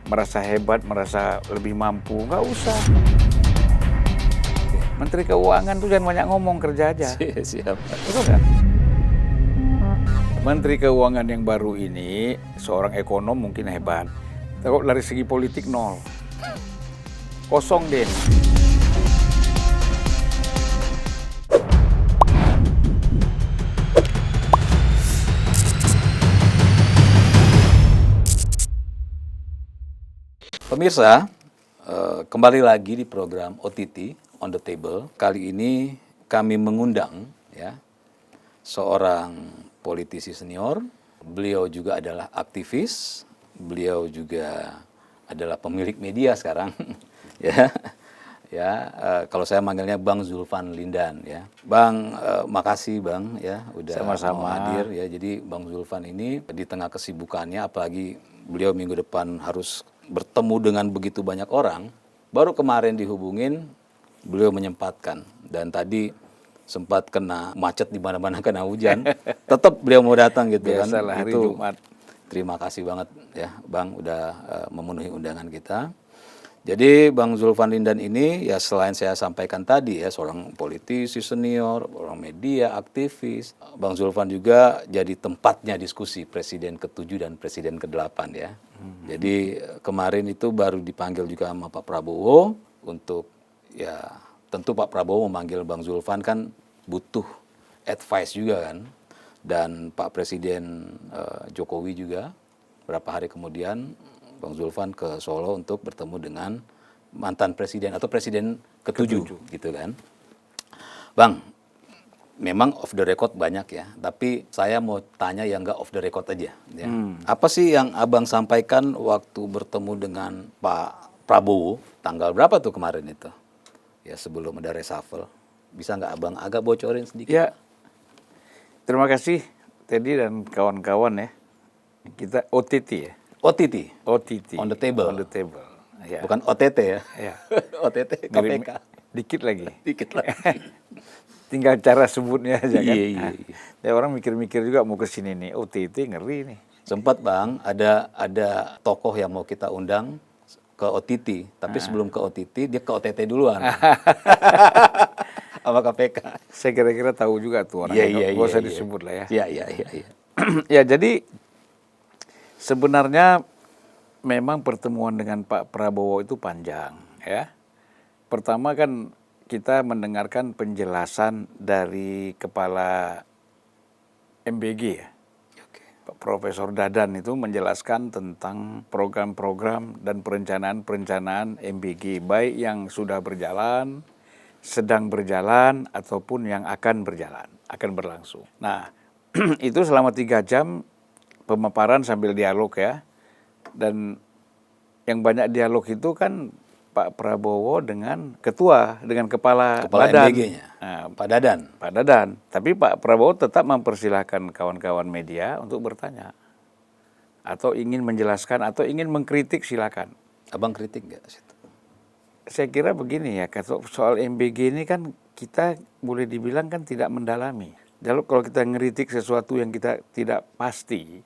merasa hebat, merasa lebih mampu, nggak usah. Menteri Keuangan tuh jangan banyak ngomong, kerja aja. Siap. Betul nggak? Menteri Keuangan yang baru ini, seorang ekonom mungkin hebat. Tapi dari segi politik nol. Kosong deh. Pemirsa, kembali lagi di program OTT On The Table. Kali ini kami mengundang seorang politisi senior. Beliau juga adalah aktivis. Beliau juga adalah pemilik media sekarang. Kalau saya manggilnya Bang Zulfan Lindan ya. Bang, makasih Bang ya udah Sama-sama. mau hadir ya. Jadi Bang Zulfan ini di tengah kesibukannya, apalagi beliau minggu depan harus bertemu dengan begitu banyak orang. Baru kemarin dihubungin, beliau menyempatkan, dan tadi sempat kena macet di mana-mana, kena hujan. Tetap beliau mau datang gitu. Biasalah, kan. hari Itu Jumat. terima kasih banget ya Bang udah memenuhi undangan kita. Jadi Bang Zulfan Lindan ini ya selain saya sampaikan tadi ya seorang politisi senior, orang media, aktivis. Bang Zulfan juga jadi tempatnya diskusi Presiden ke-7 dan Presiden ke-8 ya. Jadi kemarin itu baru dipanggil juga sama Pak Prabowo untuk ya tentu Pak Prabowo memanggil Bang Zulfan kan butuh advice juga kan. Dan Pak Presiden Jokowi juga beberapa hari kemudian Bang Zulfan ke Solo untuk bertemu dengan mantan presiden atau presiden ke-7 gitu kan. Bang, memang off the record banyak ya, tapi saya mau tanya yang nggak off the record aja. Ya. Apa sih yang Abang sampaikan waktu bertemu dengan Pak Prabowo, tanggal berapa tuh kemarin itu? Ya sebelum ada reshuffle. Bisa nggak Abang agak bocorin sedikit? Ya, terima kasih Teddy dan kawan-kawan ya. Kita OTT ya. OTT. On the table. On the table. Ya. Bukan OTT ya. Ya. OTT Mirip- KPK. Dikit lagi. Dikit lah. Tinggal cara sebutnya aja kan. Iya. Ya orang mikir-mikir juga mau ke sini nih. OTT ngeri nih. Sempat Bang, ada tokoh yang mau kita undang ke OTT, tapi sebelum ke OTT dia ke OTT duluan. Sama KPK. Saya kira-kira tahu juga tuh orangnya. Iya. Nggak usah disebut lah ya. Iya. Ya jadi sebenarnya memang pertemuan dengan Pak Prabowo itu panjang ya. Pertama kan kita mendengarkan penjelasan dari kepala MBG ya. Pak Profesor Dadan itu menjelaskan tentang program-program dan perencanaan-perencanaan MBG baik yang sudah berjalan, sedang berjalan ataupun yang akan berlangsung. Nah, itu selama 3 jam pemaparan sambil dialog ya. Dan yang banyak dialog itu kan Pak Prabowo dengan kepala badan. MBG-nya. Nah, Pak Pak Dadan. Tapi Pak Prabowo tetap mempersilahkan kawan-kawan media untuk bertanya. Atau ingin menjelaskan atau ingin mengkritik silakan. Abang kritik nggak situ? Saya kira begini ya, soal MBG ini kan kita boleh dibilang kan tidak mendalami. Jadi kalau kita ngeritik sesuatu yang kita tidak pasti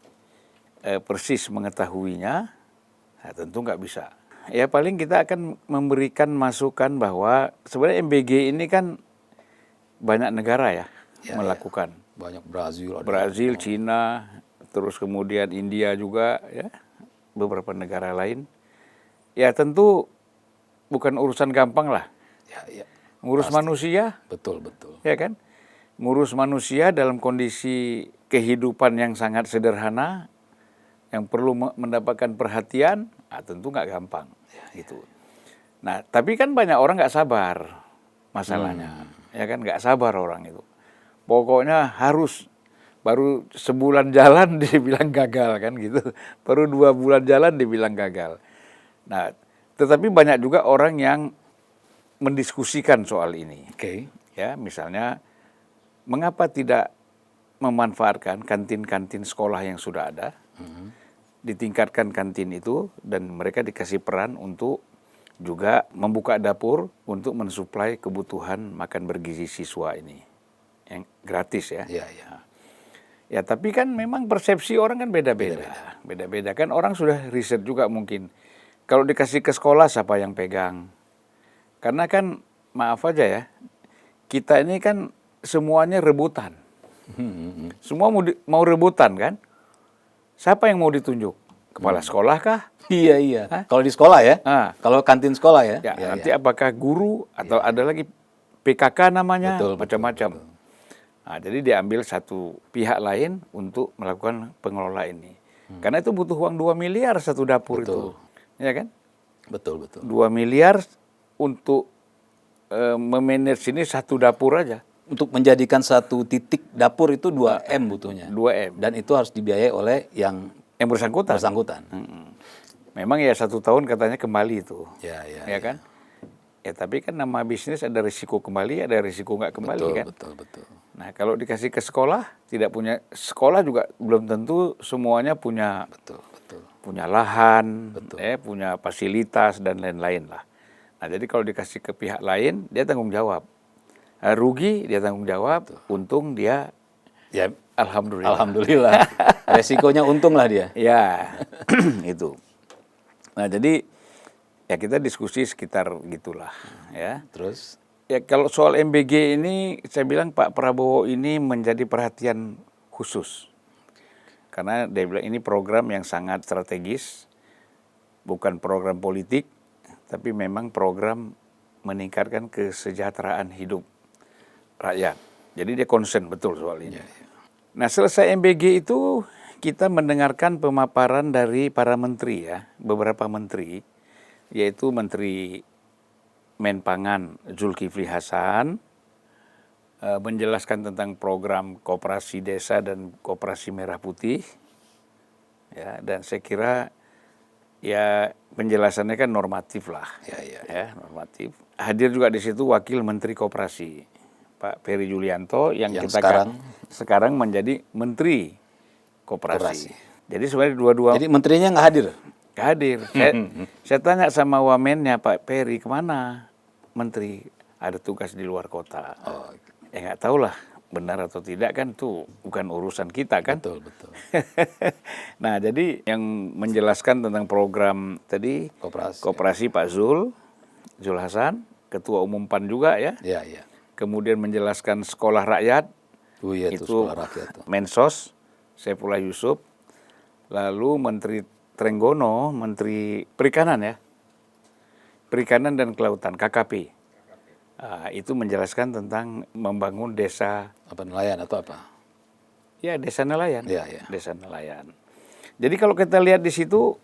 persis mengetahuinya, nah tentu nggak bisa. Ya paling kita akan memberikan masukan bahwa sebenarnya MBG ini kan banyak negara ya melakukan. Banyak Brazil. Brazil, Cina, terus kemudian India juga ya, beberapa negara lain. Ya tentu bukan urusan gampang lah. Ya. Ngurus manusia, Betul. ya kan? Ngurus manusia dalam kondisi kehidupan yang sangat sederhana, yang perlu mendapatkan perhatian, tentu nggak gampang. Gitu. Nah, tapi kan banyak orang nggak sabar masalahnya. Ya kan, nggak sabar orang itu. Pokoknya harus baru sebulan jalan dibilang gagal kan gitu. Baru 2 bulan jalan dibilang gagal. Nah, tetapi banyak juga orang yang mendiskusikan soal ini. Oke. Ya, misalnya mengapa tidak memanfaatkan kantin-kantin sekolah yang sudah ada, ditingkatkan kantin itu dan mereka dikasih peran untuk juga membuka dapur untuk mensuplai kebutuhan makan bergizi siswa ini yang gratis ya. Iya. Ya tapi kan memang persepsi orang kan beda-beda kan orang sudah riset juga mungkin Kalau dikasih ke sekolah siapa yang pegang? Karena kan maaf aja ya, kita ini kan semuanya rebutan. Semua mau rebutan kan? Siapa yang mau ditunjuk? Kepala sekolah kah? Iya, iya. Hah? Kalau di sekolah ya, Ah, kalau kantin sekolah ya. ya, Iya, nanti iya. apakah guru atau ada lagi PKK namanya, Betul, betul, macam-macam. betul. Nah, jadi diambil satu pihak lain untuk melakukan pengelola ini. Karena itu butuh uang 2 miliar satu dapur Betul. itu. Ya kan? Betul, betul. 2 miliar untuk memanage ini satu dapur aja. Untuk menjadikan satu titik dapur itu 2M butuhnya. 2M. Dan itu harus dibiayai oleh yang Yang bersangkutan. bersangkutan. Memang ya 1 tahun katanya kembali itu. Ya, ya, Ya kan? Ya tapi kan nama bisnis ada risiko kembali, ada risiko nggak kembali Betul, kan. betul, betul. Nah kalau dikasih ke sekolah, tidak punya sekolah juga belum tentu semuanya punya Betul, betul. punya lahan, Betul. punya fasilitas dan lain-lain lah. Nah jadi kalau dikasih ke pihak lain, dia tanggung jawab. Rugi dia tanggung jawab, untung dia Ya, alhamdulillah. alhamdulillah. Resikonya untung lah dia. Ya itu. Nah jadi ya kita diskusi sekitar gitulah ya. Terus, Ya kalau soal MBG ini saya bilang Pak Prabowo ini menjadi perhatian khusus. Karena dia bilang ini program yang sangat strategis, bukan program politik, tapi memang program meningkatkan kesejahteraan hidup rakyat. Jadi dia concern betul soal ini. Nah selesai MBG itu kita mendengarkan pemaparan dari para menteri ya, beberapa menteri, yaitu Menteri Menpangan Zulkifli Hasan, menjelaskan tentang program koperasi desa dan koperasi merah putih, ya, dan saya kira ya penjelasannya kan normatif lah, ya normatif. Hadir juga di situ Wakil Menteri Koperasi Pak Peri Julianto yang kita sekarang menjadi Menteri Koperasi. Jadi sebenarnya dua-dua jadi menterinya nggak hadir? nggak hadir. Saya tanya sama wamennya Pak Peri, kemana Menteri? Ada tugas di luar kota. Ya nggak tahu lah benar atau tidak kan tuh bukan urusan kita kan. Betul, betul. Nah jadi yang menjelaskan tentang program tadi koperasi Pak Zul Hasan, Ketua Umum PAN juga ya. Ya, ya. Kemudian menjelaskan sekolah rakyat, Oh iya itu sekolah rakyat tuh. Mensos Saifullah Yusuf. Lalu Menteri Trenggono, Menteri Perikanan ya, Perikanan dan Kelautan (KKP). Itu menjelaskan tentang membangun desa. Apa nelayan atau apa? Ya desa nelayan. Ya, ya. Desa nelayan. Jadi kalau kita lihat di situ,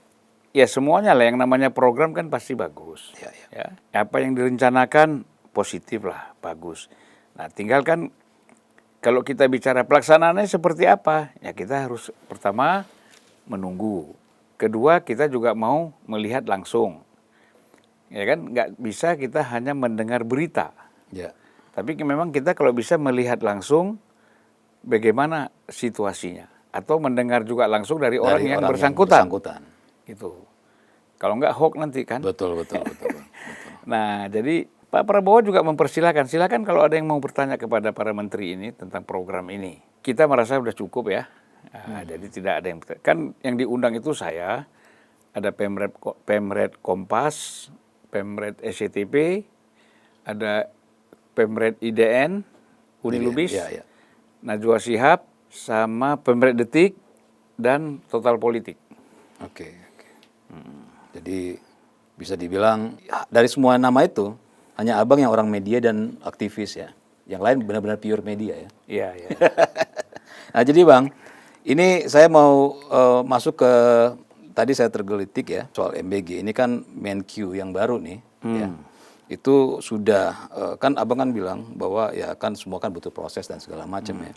ya semuanya lah yang namanya program kan pasti bagus. Ya, ya. Ya, apa yang direncanakan positif lah, bagus. Nah tinggal kan kalau kita bicara pelaksanaannya seperti apa, ya kita harus pertama menunggu. Kedua kita juga mau melihat langsung. Ya kan, nggak bisa kita hanya mendengar berita. Ya. Tapi memang kita kalau bisa melihat langsung bagaimana situasinya. Atau mendengar juga langsung dari orang yang bersangkutan. Gitu. Kalau nggak hoax nanti kan. Betul, betul, betul. Nah jadi Pak Prabowo juga mempersilahkan. Silakan kalau ada yang mau bertanya kepada para menteri ini tentang program ini. Kita merasa sudah cukup ya. Jadi tidak ada yang kan yang diundang itu saya, ada Pemret Kompas, Pemret SCTP, ada Pemret IDN, Unilubis, Ya. Najwa Shihab, sama Pemret Detik dan Total Politik. Oke. Jadi bisa dibilang dari semua nama itu hanya abang yang orang media dan aktivis ya. Yang lain benar-benar pure media ya. Iya. Nah jadi bang, ini saya mau masuk ke tadi saya tergelitik ya soal MBG. Ini kan Menq yang baru nih. Ya. Itu sudah kan abang kan bilang bahwa ya kan semua kan butuh proses dan segala macam ya.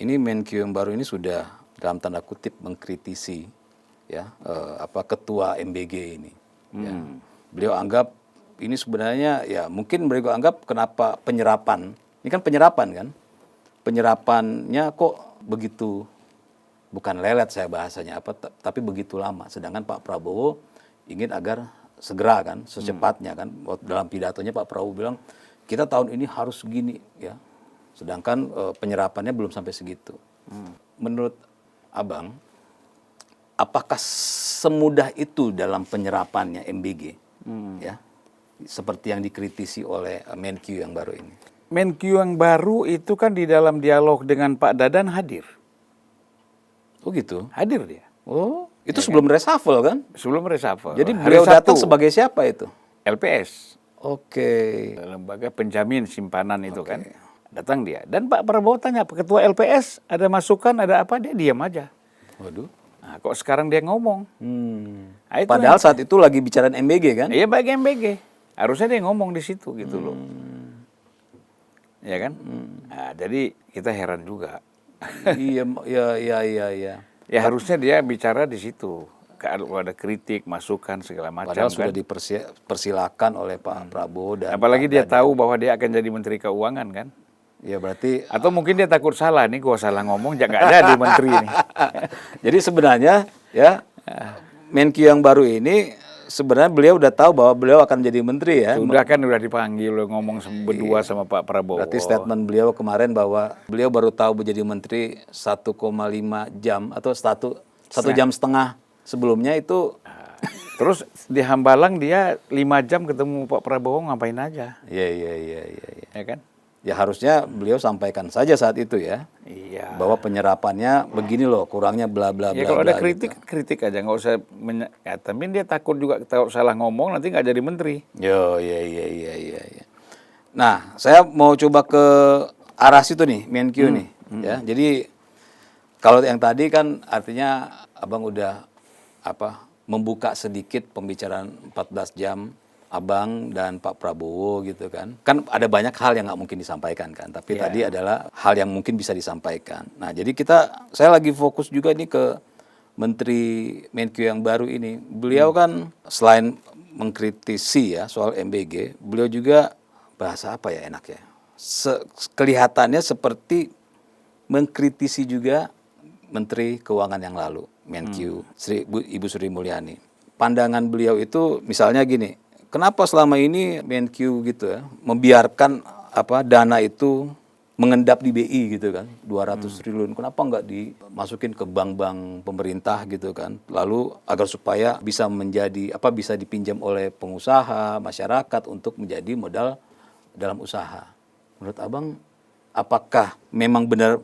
Ini Menq yang baru ini sudah dalam tanda kutip mengkritisi ya ketua MBG ini. Ya. Beliau anggap ini sebenarnya ya mungkin beliau anggap kenapa penyerapan ini kan penyerapan kan, penyerapannya kok begitu bukan lelet saya bahasanya tapi begitu lama. Sedangkan Pak Prabowo ingin agar segera kan, secepatnya kan. Dalam pidatonya Pak Prabowo bilang kita tahun ini harus gini ya. Sedangkan penyerapannya belum sampai segitu. Menurut abang, apakah semudah itu dalam penyerapannya MBG, ya, seperti yang dikritisi oleh Menkyu yang baru ini? Menkyu yang baru itu kan di dalam dialog dengan Pak Dadan hadir. Oh gitu. Hadir dia. Oh, itu sebelum reshuffle kan? Sebelum reshuffle. Jadi Hari beliau datang Sabtu, sebagai siapa itu? LPS. Oke. Lembaga penjamin simpanan itu kan. Datang dia. Dan Pak Prabowo tanya, Ketua LPS ada masukan, ada apa? Dia diam aja. Waduh. Nah, kok sekarang dia ngomong? Nah, itu Padahal saat itu lagi bicara MBG kan? iya bagi MBG. Harusnya dia ngomong di situ gitu loh. Ya kan? Nah, jadi kita heran juga. Iya, iya. Ya harusnya dia bicara di situ. Kalau ada kritik, masukan segala macam. Padahal kan. sudah dipersilakan oleh Pak Prabowo dan Apalagi Pak dia Dadan. tahu bahwa dia akan jadi Menteri Keuangan kan. Ya berarti Atau mungkin dia takut salah nih, gua salah ngomong, jangan jadi menteri ini. jadi sebenarnya ya Menkyu yang baru ini sebenarnya beliau udah tahu bahwa beliau akan jadi menteri ya. Udah dipanggil ngomong berdua sama Pak Prabowo. Berarti statement beliau kemarin bahwa beliau baru tahu menjadi menteri 1,5 jam atau 1 jam setengah sebelumnya itu. Terus di Hambalang dia 5 jam ketemu Pak Prabowo ngapain aja, Iya. ya kan? Ya harusnya beliau sampaikan saja saat itu ya. Iya. Bahwa penyerapannya begini loh, kurangnya bla bla bla. Ya kalau ada bla kritik, gitu. kritik aja, nggak usah. Ya, tapi dia takut juga kalau salah ngomong nanti nggak jadi menteri. Iya. Nah, saya mau coba ke arah situ nih, Menkyu nih. Ya, jadi kalau yang tadi kan artinya Abang udah membuka sedikit pembicaraan 14 jam Abang dan Pak Prabowo gitu kan. Kan ada banyak hal yang nggak mungkin disampaikan kan. Tapi tadi adalah hal yang mungkin bisa disampaikan. Nah jadi saya lagi fokus juga nih ke Menteri Menkyu yang baru ini. Beliau kan selain mengkritisi ya soal MBG, beliau juga bahasa apa ya enaknya. Kelihatannya seperti mengkritisi juga Menteri Keuangan yang lalu, Menkyu, Ibu Sri Mulyani. Pandangan beliau itu misalnya gini, kenapa selama ini Menkyu gitu ya membiarkan dana itu mengendap di BI gitu kan, 200 triliun. Kenapa nggak dimasukin ke bank-bank pemerintah gitu kan? Lalu agar supaya bisa bisa dipinjam oleh pengusaha, masyarakat untuk menjadi modal dalam usaha. Menurut Abang, apakah memang benar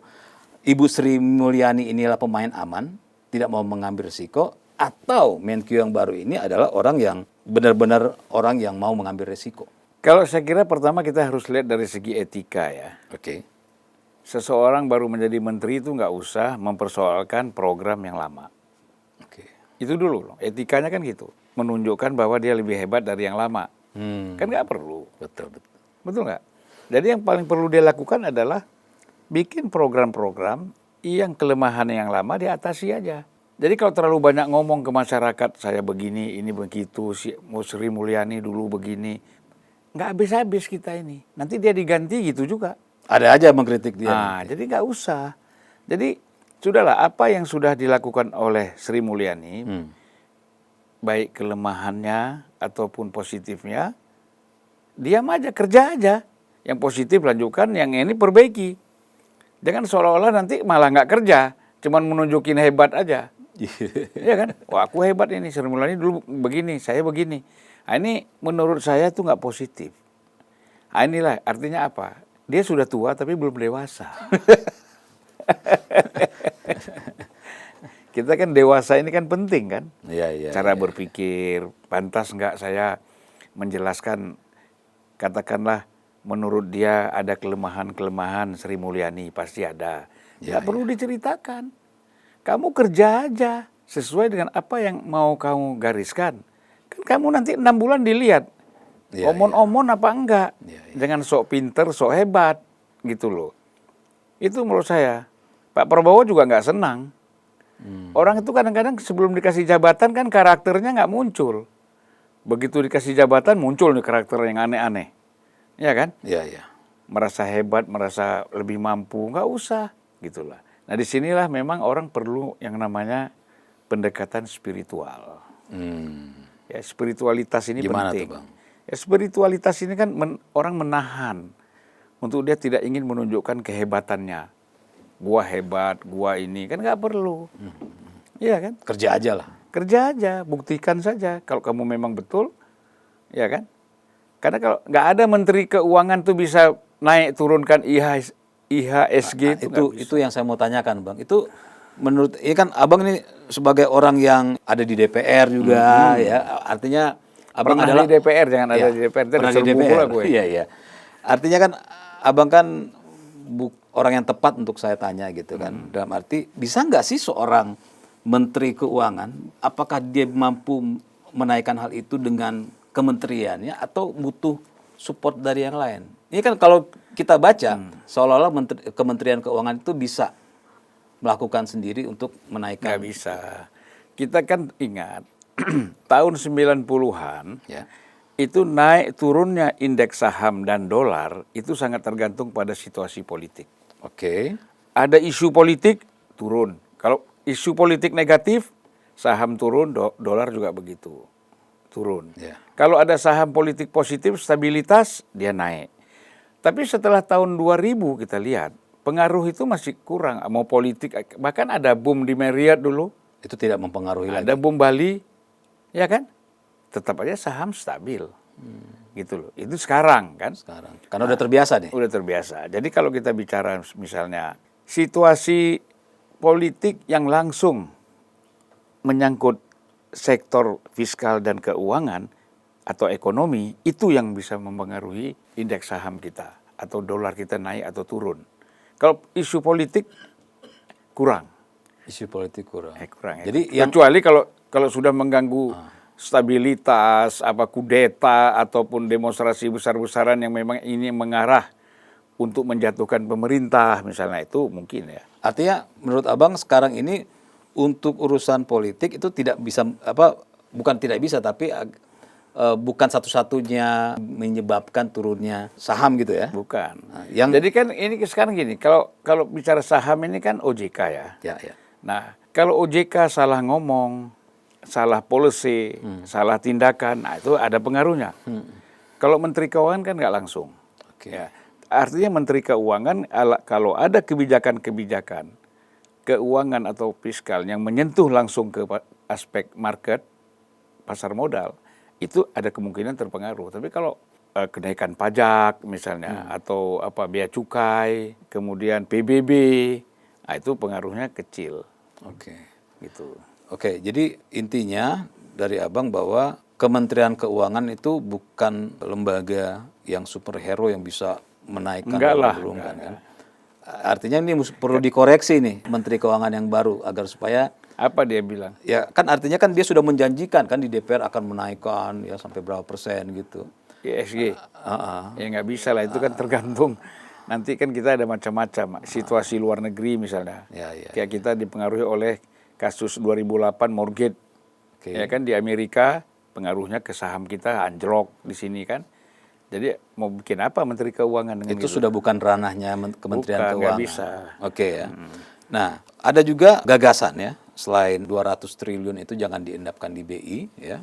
Ibu Sri Mulyani inilah pemain aman, tidak mau mengambil risiko, atau Menkyu yang baru ini adalah orang yang benar-benar orang yang mau mengambil risiko? Kalau saya kira pertama kita harus lihat dari segi etika ya. Oke. Seseorang baru menjadi menteri itu nggak usah mempersoalkan program yang lama. Oke. Itu dulu loh, etikanya kan gitu. Menunjukkan bahwa dia lebih hebat dari yang lama. Kan nggak perlu. Betul. Betul nggak? Jadi yang paling perlu dia lakukan adalah bikin program-program yang kelemahan yang lama diatasi aja. Jadi kalau terlalu banyak ngomong ke masyarakat, saya begini, ini begitu, si Sri Mulyani dulu begini, nggak habis-habis kita ini. Nanti dia diganti gitu juga. Ada aja mengkritik dia. Nah, jadi nggak usah. Jadi sudahlah apa yang sudah dilakukan oleh Sri Mulyani, baik kelemahannya ataupun positifnya, diam aja, kerja aja. Yang positif lanjutkan, yang ini perbaiki. Jangan seolah-olah nanti malah nggak kerja, cuman menunjukin hebat aja. Iya kan? Wah aku hebat ini, Sri Mulyani dulu begini, saya begini. Nah, ini menurut saya tuh nggak positif. Nah, inilah artinya apa? Dia sudah tua tapi belum dewasa. Kita kan dewasa ini kan penting kan? Iya. Cara berpikir, pantas nggak saya menjelaskan, katakanlah menurut dia ada kelemahan-kelemahan Sri Mulyani, pasti ada. Nggak perlu diceritakan. Kamu kerja aja sesuai dengan apa yang mau kamu gariskan. Kan kamu nanti 6 bulan dilihat. Omon-omon apa enggak. Jangan sok pinter, sok hebat. Gitu loh. Itu menurut saya. Pak Prabowo juga nggak senang. Orang itu kadang-kadang sebelum dikasih jabatan kan karakternya nggak muncul. Begitu dikasih jabatan muncul nih karakter yang aneh-aneh. Ya kan? Iya. Merasa hebat, merasa lebih mampu, nggak usah, gitulah. Nah disinilah memang orang perlu yang namanya pendekatan spiritual. Ya spiritualitas ini Gimana penting. tuh, Bang? Ya spiritualitas ini kan orang menahan untuk dia tidak ingin menunjukkan kehebatannya. Gua hebat, gua ini kan nggak perlu. Iya kan? Kerja aja lah. Kerja aja, buktikan saja kalau kamu memang betul, ya kan? Karena kalau nggak ada Menteri Keuangan tuh bisa naik turunkan IHSG Nah, itu nggak bisa. itu yang saya mau tanyakan, Bang. Itu menurut ini kan Abang ini sebagai orang yang ada di DPR juga ya. Artinya Abang Pernah adalah di DPR, jangan ya, ada di DPR, ntar pernah di diserbu DPR. pula gue. Iya, iya. Artinya kan Abang kan orang yang tepat untuk saya tanya gitu kan. Dalam arti bisa nggak sih seorang Menteri Keuangan apakah dia mampu menaikkan hal itu dengan kementeriannya atau butuh support dari yang lain? Ini kan kalau kita baca seolah-olah Kementerian Keuangan itu bisa melakukan sendiri untuk menaikkan. Nggak bisa. Kita kan ingat tahun 90-an Ya. itu naik turunnya indeks saham dan dolar itu sangat tergantung pada situasi politik. Oke. Ada isu politik turun. Kalau isu politik negatif saham turun, dolar juga begitu turun. Ya. Kalau ada saham politik positif stabilitas dia naik. Tapi setelah tahun 2000 kita lihat pengaruh itu masih kurang. Mau politik bahkan ada boom di Marriott dulu, Itu tidak mempengaruhi lagi. ada boom Bali, ya kan? Tetap aja saham stabil. Gitu loh. Itu sekarang kan. Sekarang. Karena udah terbiasa nih. Udah terbiasa. Jadi kalau kita bicara misalnya situasi politik yang langsung menyangkut sektor fiskal dan keuangan atau ekonomi, itu yang bisa mempengaruhi indeks saham kita atau dolar kita naik atau turun. Kalau isu politik kurang. Isu politik kurang. Kurang ya. Jadi yang Kecuali kalau sudah mengganggu stabilitas, kudeta ataupun demonstrasi besar-besaran yang memang ini mengarah untuk menjatuhkan pemerintah misalnya, itu mungkin ya. artinya menurut Abang sekarang ini untuk urusan politik itu tidak bisa bukan tidak bisa tapi bukan satu-satunya menyebabkan turunnya saham gitu ya. Bukan. yang Jadi kan ini sekarang gini, kalau bicara saham ini kan OJK ya. ya. Nah, kalau OJK salah ngomong, salah policy, salah tindakan, nah itu ada pengaruhnya. Kalau Menteri Keuangan kan nggak langsung. Oke. Ya. Artinya Menteri Keuangan kalau ada kebijakan-kebijakan keuangan atau fiskal yang menyentuh langsung ke aspek market, pasar modal, itu ada kemungkinan terpengaruh. Tapi kalau kenaikan pajak misalnya atau bea cukai, kemudian PBB, nah itu pengaruhnya kecil. Oke. Gitu. Oke, jadi intinya dari Abang bahwa Kementerian Keuangan itu bukan lembaga yang superhero yang bisa menaikkan Enggak dan lah, menurunkan kan. Artinya ini perlu dikoreksi nih Menteri Keuangan yang baru agar supaya Apa dia bilang? ya kan artinya kan dia sudah menjanjikan kan di DPR akan menaikkan ya sampai berapa persen gitu. ISG. Ya nggak bisa lah, itu kan tergantung. Nanti kan kita ada macam-macam. Situasi luar negeri misalnya. Ya, ya. Kayak kita dipengaruhi oleh kasus 2008 mortgage. Oke. Ya kan di Amerika pengaruhnya ke saham kita anjlok di sini kan. Jadi mau bikin apa Menteri Keuangan dengan Itu gitu? sudah bukan ranahnya Kementerian Bukan, nggak Keuangan. bisa. Oke ya. Nah, ada juga gagasan ya, selain 200 triliun itu jangan diendapkan di BI ya.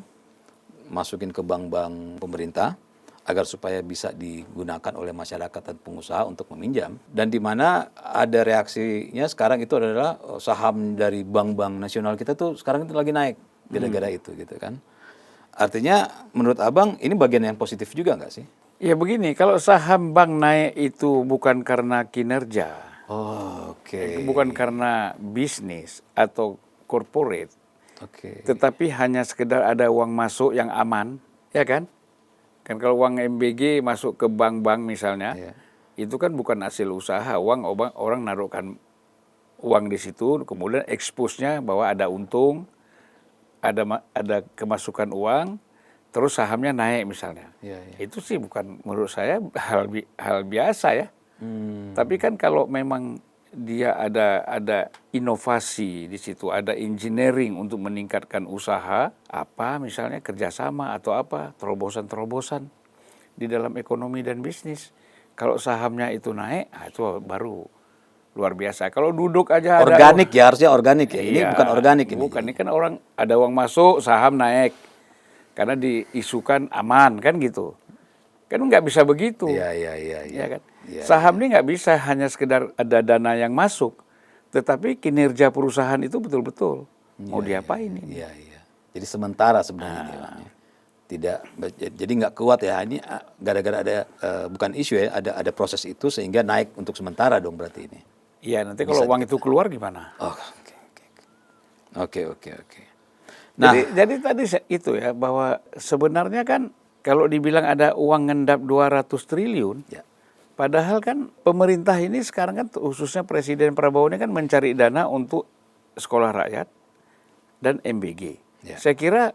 Masukin ke bank-bank pemerintah agar supaya bisa digunakan oleh masyarakat dan pengusaha untuk meminjam. Dan di mana ada reaksinya sekarang itu adalah saham dari bank-bank nasional kita tuh sekarang itu lagi naik gara-gara itu gitu kan. Artinya menurut Abang ini bagian yang positif juga nggak sih? Ya begini, kalau saham bank naik itu bukan karena kinerja, Oh, oke. bukan karena bisnis atau corporate, Oke. tetapi hanya sekedar ada uang masuk yang aman, ya kan? Kan kalau uang MBG masuk ke bank-bank misalnya, Iya. itu kan bukan hasil usaha, orang naruhkan uang di situ, kemudian expose-nya bahwa ada untung, ada kemasukan uang, terus sahamnya naik misalnya. Iya, iya. Itu sih bukan, menurut saya hal biasa ya. Tapi kan kalau memang dia ada inovasi di situ, ada engineering untuk meningkatkan usaha, misalnya kerjasama atau terobosan-terobosan di dalam ekonomi dan bisnis. Kalau sahamnya itu naik, itu baru luar biasa. Kalau duduk aja Organik ya, harusnya organik ya. Ini Iya, bukan organik ini. Bukan, ini kan orang ada uang masuk, saham naik. Karena diisukan aman kan gitu. Kan nggak bisa begitu. Iya. Ya kan? Iya, Saham ini nggak bisa hanya sekedar ada dana yang masuk, tetapi kinerja perusahaan itu betul-betul Mau diapain ini? Iya, iya. Jadi sementara sebenarnya dia, Bang, ya. Tidak, jadi nggak kuat ya. Ini gara-gara ada bukan isu ya, ada proses itu sehingga naik untuk sementara dong berarti ini. Iya, nanti kalau uang itu keluar gimana? Oh, oke, oke, oke, oke, oke. Nah, Jadi tadi itu ya, bahwa sebenarnya kan kalau dibilang ada uang ngendap 200 triliun, ya, padahal kan pemerintah ini sekarang kan khususnya Presiden Prabowo ini kan mencari dana untuk sekolah rakyat dan MBG. Ya. Saya kira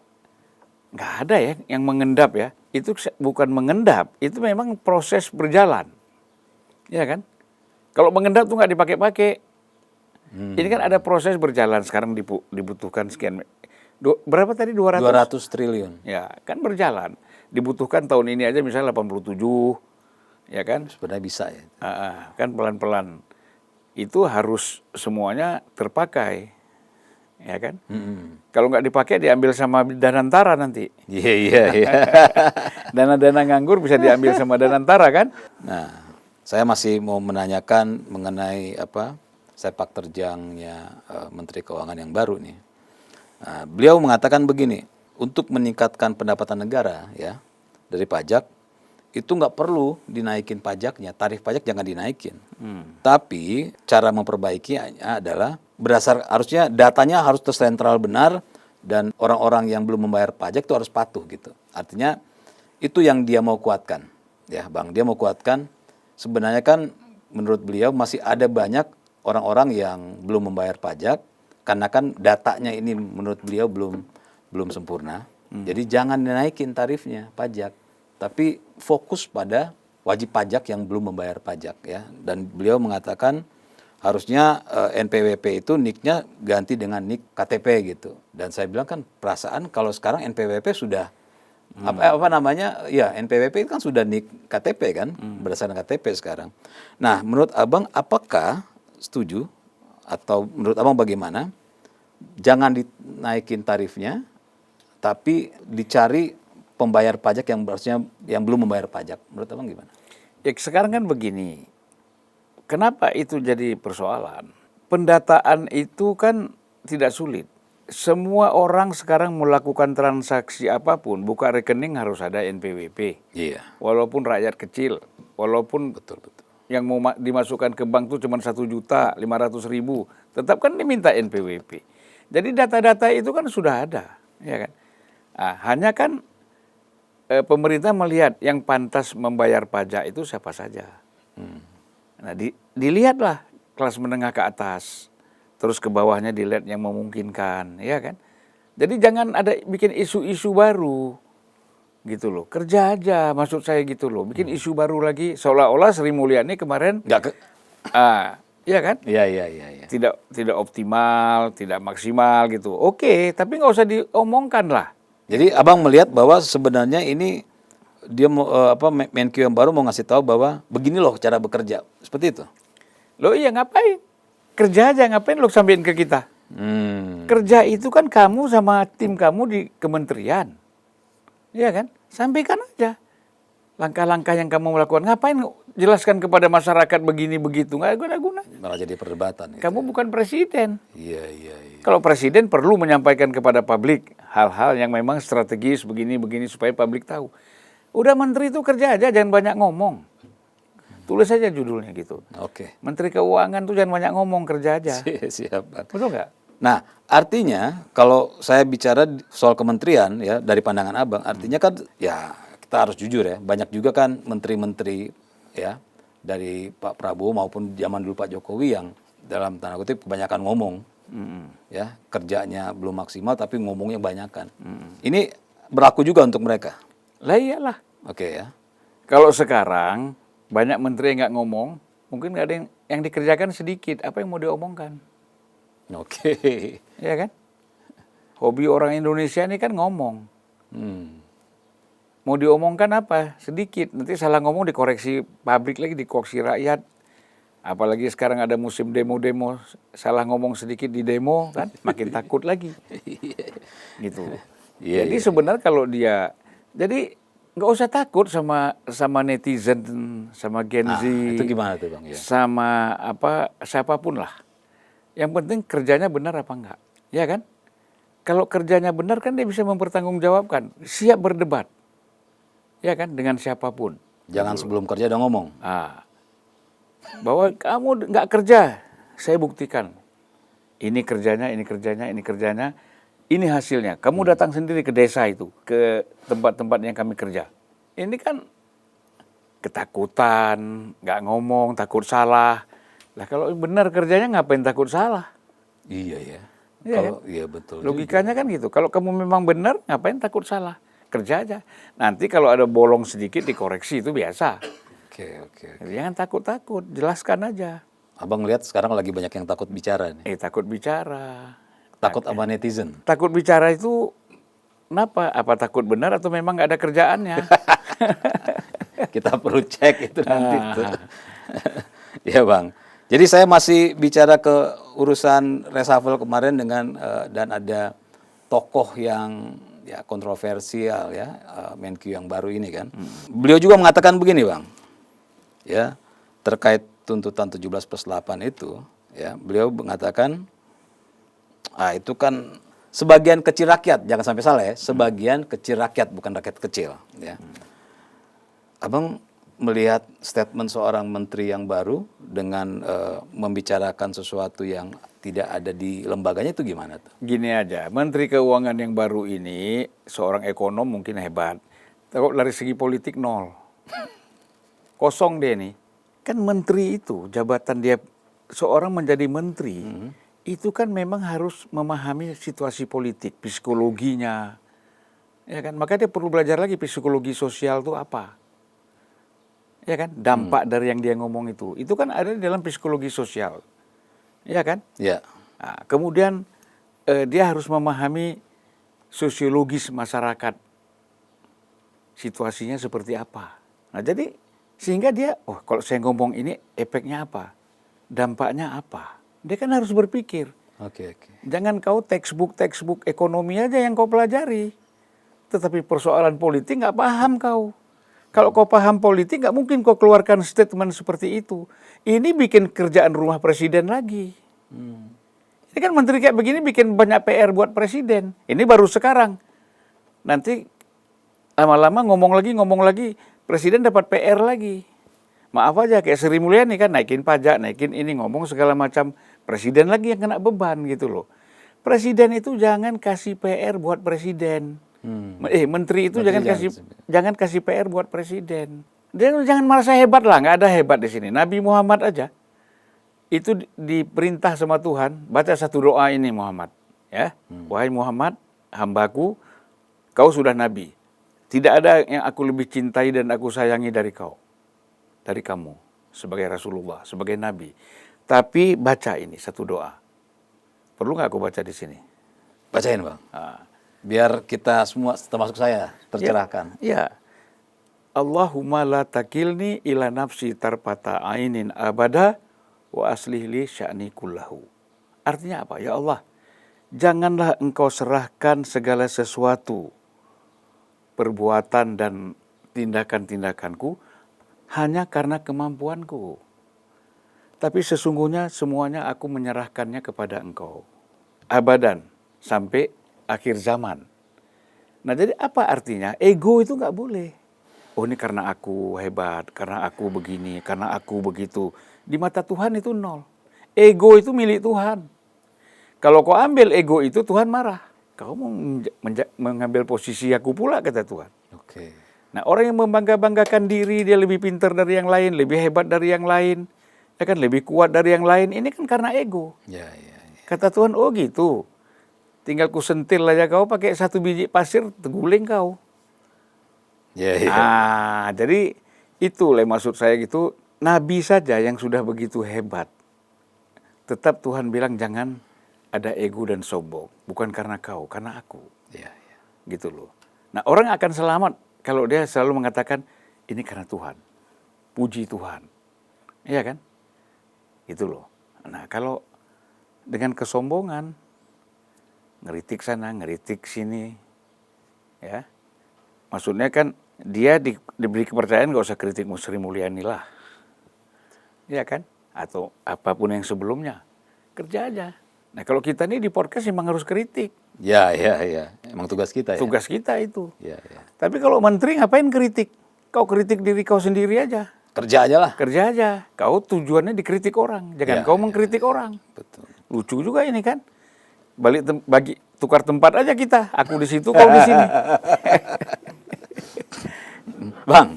nggak ada ya yang mengendap ya. Itu bukan mengendap, itu memang proses berjalan. Ya kan? Kalau mengendap tuh nggak dipakai-pakai. Ini kan ada proses berjalan, sekarang dibutuhkan sekian. Berapa tadi 200? 200 triliun. Ya, kan berjalan. Dibutuhkan tahun ini aja misalnya 87, ya kan? Sebenarnya bisa ya. Kan pelan-pelan. Itu harus semuanya terpakai, ya kan? Kalau nggak dipakai diambil sama Danantara nanti. Iya, iya, iya. Dana-dana nganggur bisa diambil sama Danantara kan? Nah, saya masih mau menanyakan mengenai sepak terjangnya Menteri Keuangan yang baru nih. Nah, beliau mengatakan begini, untuk meningkatkan pendapatan negara ya dari pajak itu nggak perlu dinaikin pajaknya, tarif pajak jangan dinaikin. Tapi cara memperbaikinya adalah harusnya datanya harus tersentral benar dan orang-orang yang belum membayar pajak itu harus patuh gitu. Artinya itu yang dia mau kuatkan, ya Bang. Dia mau kuatkan. Sebenarnya kan menurut beliau masih ada banyak orang-orang yang belum membayar pajak. Karena kan datanya ini menurut beliau belum sempurna. Jadi jangan dinaikin tarifnya pajak, tapi fokus pada wajib pajak yang belum membayar pajak ya. Dan beliau mengatakan harusnya NPWP itu NIK-nya ganti dengan NIK KTP gitu. Dan saya bilang kan perasaan kalau sekarang NPWP sudah apa namanya? Ya, NPWP kan sudah NIK KTP kan, berdasarkan KTP sekarang. Nah, menurut Abang apakah setuju atau menurut Abang bagaimana? Jangan dinaikin tarifnya, tapi dicari pembayar pajak yang harusnya yang belum membayar pajak. Menurut Abang gimana? Ya sekarang kan begini, kenapa itu jadi persoalan? Pendataan itu kan tidak sulit. Semua orang sekarang melakukan transaksi apapun, buka rekening harus ada NPWP. Iya. Walaupun rakyat kecil, walaupun Betul. yang mau dimasukkan ke bank itu cuma 1.500.000, tetap kan diminta NPWP. Jadi data-data itu kan sudah ada, ya kan? Nah, hanya kan pemerintah melihat yang pantas membayar pajak itu siapa saja. Nah, dilihatlah kelas menengah ke atas, terus ke bawahnya dilihat yang memungkinkan, ya kan? Jadi jangan ada bikin isu-isu baru, gitu loh. Kerja aja, maksud saya gitu loh. Bikin isu baru lagi, seolah-olah Sri Mulyani kemarin, iya kan? Iya. Tidak optimal, tidak maksimal gitu. Oke, tapi nggak usah diomongkan lah. Jadi Abang melihat bahwa sebenarnya ini dia mau Menkyu yang baru mau ngasih tahu bahwa begini loh cara bekerja. Seperti itu. Loh iya ngapain? Kerja aja, ngapain lo sampein ke kita? Kerja itu kan kamu sama tim kamu di kementerian. Iya kan? Sampaikan aja langkah-langkah yang kamu melakukan. Ngapain jelaskan kepada masyarakat begini begitu? Nggak guna-guna. Malah jadi perdebatan. Kamu bukan presiden. Iya. Kalau presiden perlu menyampaikan kepada publik hal-hal yang memang strategis begini-begini supaya publik tahu. Udah menteri itu kerja aja, jangan banyak ngomong. Tulis aja judulnya gitu. Oke. Menteri Keuangan tuh jangan banyak ngomong, kerja aja. Siap. Betul nggak? Nah, artinya kalau saya bicara soal kementerian ya dari pandangan Abang, artinya kan ya kita harus jujur ya, banyak juga kan menteri-menteri ya dari Pak Prabowo maupun zaman dulu Pak Jokowi yang dalam tanda kutip kebanyakan ngomong. Ya, kerjanya belum maksimal tapi ngomongnya banyakan. Ini berlaku juga untuk mereka. Lah iyalah. Oke ya. Kalau sekarang banyak menteri yang nggak ngomong, mungkin nggak ada yang dikerjakan sedikit. Apa yang mau diomongkan? Oke. Ya kan? Hobi orang Indonesia ini kan ngomong. Mau diomongkan apa? Sedikit. Nanti salah ngomong dikoreksi publik lagi, dikoreksi rakyat. Apalagi sekarang ada musim demo-demo, salah ngomong sedikit di demo kan, makin takut lagi. Gitu. Jadi sebenarnya kalau dia, jadi nggak usah takut sama netizen, sama Gen Z. Itu gimana tuh Bang? Ya. Sama siapapun lah. Yang penting kerjanya benar apa enggak, ya kan? Kalau kerjanya benar kan dia bisa mempertanggungjawabkan, siap berdebat, ya kan, dengan siapapun. Jangan sebelum kerja udah ngomong. Ah, bahwa kamu nggak kerja, saya buktikan. Ini kerjanya, ini kerjanya, ini kerjanya, ini hasilnya. Kamu datang sendiri ke desa itu, ke tempat-tempat yang kami kerja. Ini kan ketakutan, nggak ngomong, takut salah. Lah kalau benar kerjanya ngapain takut salah? Iya ya. Iya Kalau iya betul. Logikanya kan gitu. Kalau kamu memang benar, ngapain takut salah? Kerja aja. Nanti kalau ada bolong sedikit dikoreksi, itu biasa. Oke, oke. Jadi jangan takut-takut, jelaskan aja. Abang lihat sekarang lagi banyak yang takut bicara nih. Takut bicara. Takut sama netizen. Takut bicara itu kenapa? Apa takut benar atau memang nggak ada kerjaannya? Kita perlu cek itu nanti tuh. Ya Bang. Jadi saya masih bicara ke urusan reshuffle kemarin dengan dan ada tokoh yang ya kontroversial ya, Menkyu yang baru ini kan. Beliau juga mengatakan begini Bang. Ya, terkait tuntutan 17+8 itu, ya, beliau mengatakan itu kan sebagian kecil rakyat, jangan sampai salah ya, sebagian kecil rakyat bukan rakyat kecil, ya. Abang melihat statement seorang menteri yang baru dengan membicarakan sesuatu yang tidak ada di lembaganya itu gimana tuh? Gini aja, Menteri Keuangan yang baru ini seorang ekonom mungkin hebat, tapi dari segi politik nol, kosong dia nih. Kan menteri itu jabatan dia seorang menjadi menteri itu kan memang harus memahami situasi politik, psikologinya, ya kan? Maka dia perlu belajar lagi psikologi sosial itu apa. Ya kan, dampak dari yang dia ngomong itu kan ada di dalam psikologi sosial, ya kan? Ya. Nah, kemudian dia harus memahami sosiologis masyarakat, situasinya seperti apa. Nah jadi sehingga dia, kalau saya ngomong ini efeknya apa, dampaknya apa, dia kan harus berpikir. Oke. Jangan kau textbook ekonomi aja yang kau pelajari, tetapi persoalan politik nggak paham kau. Kalau kau paham politik, nggak mungkin kau keluarkan statement seperti itu. Ini bikin kerjaan rumah presiden lagi. Ini kan menteri kayak begini bikin banyak PR buat presiden. Ini baru sekarang. Nanti lama-lama ngomong lagi, presiden dapat PR lagi. Maaf aja kayak Sri Mulyani kan naikin pajak, naikin ini, ngomong segala macam. Presiden lagi yang kena beban gitu loh. Presiden itu jangan kasih PR buat presiden. Menteri itu jangan kasih PR buat presiden. Dia jangan merasa hebat lah, nggak ada hebat di sini. Nabi Muhammad aja itu diperintah sama Tuhan, baca satu doa ini Muhammad, ya. Wahai Muhammad, hambaku, kau sudah nabi. Tidak ada yang aku lebih cintai dan aku sayangi dari kau, dari kamu sebagai Rasulullah, sebagai nabi. Tapi baca ini satu doa. Perlu nggak aku baca di sini? Bacain Bang. Biar kita semua termasuk saya tercerahkan. Ya. Allahumma la takilni ila nafsi tarpata ainin abada wa aslih li sya'ni kullahu. Artinya apa? Ya Allah, janganlah engkau serahkan segala sesuatu, perbuatan dan tindakan-tindakanku hanya karena kemampuanku. Tapi sesungguhnya semuanya aku menyerahkannya kepada engkau. Abadan, sampai akhir zaman. Nah jadi apa artinya? Ego itu nggak boleh. Oh ini karena aku hebat, karena aku begini, karena aku begitu. Di mata Tuhan itu nol. Ego itu milik Tuhan. Kalau kau ambil ego itu, Tuhan marah. Kau mau mengambil posisi aku pula, kata Tuhan. Oke. Nah orang yang membangga-banggakan diri, dia lebih pintar dari yang lain, lebih hebat dari yang lain, ya kan, lebih kuat dari yang lain, ini kan karena ego. Ya. Kata Tuhan, oh gitu. Tinggal ku sentil aja kau pakai satu biji pasir, terguling kau. Ya. Jadi itulah maksud saya gitu, Nabi saja yang sudah begitu hebat. Tetap Tuhan bilang jangan ada ego dan sombong. Bukan karena kau, karena aku. Ya. Gitu loh. Nah orang akan selamat kalau dia selalu mengatakan, ini karena Tuhan. Puji Tuhan. Iya kan? Gitu loh. Nah kalau dengan kesombongan, ngeritik sana, ngeritik sini, ya. Maksudnya kan dia diberi kepercayaan gak usah kritik Sri Mulyani lah, ya kan? Atau apapun yang sebelumnya, kerja aja. Nah kalau kita nih di podcast memang harus kritik. Ya, emang tugas kita ya. Tugas kita itu. Ya. Tapi kalau menteri ngapain kritik? Kau kritik diri kau sendiri aja. Kerja aja lah. Kerja aja. Kau tujuannya dikritik orang. Jangan kau mengkritik orang. Betul. Lucu juga ini kan. Bagi tukar tempat aja kita. Aku di situ, kau di sini. Bang,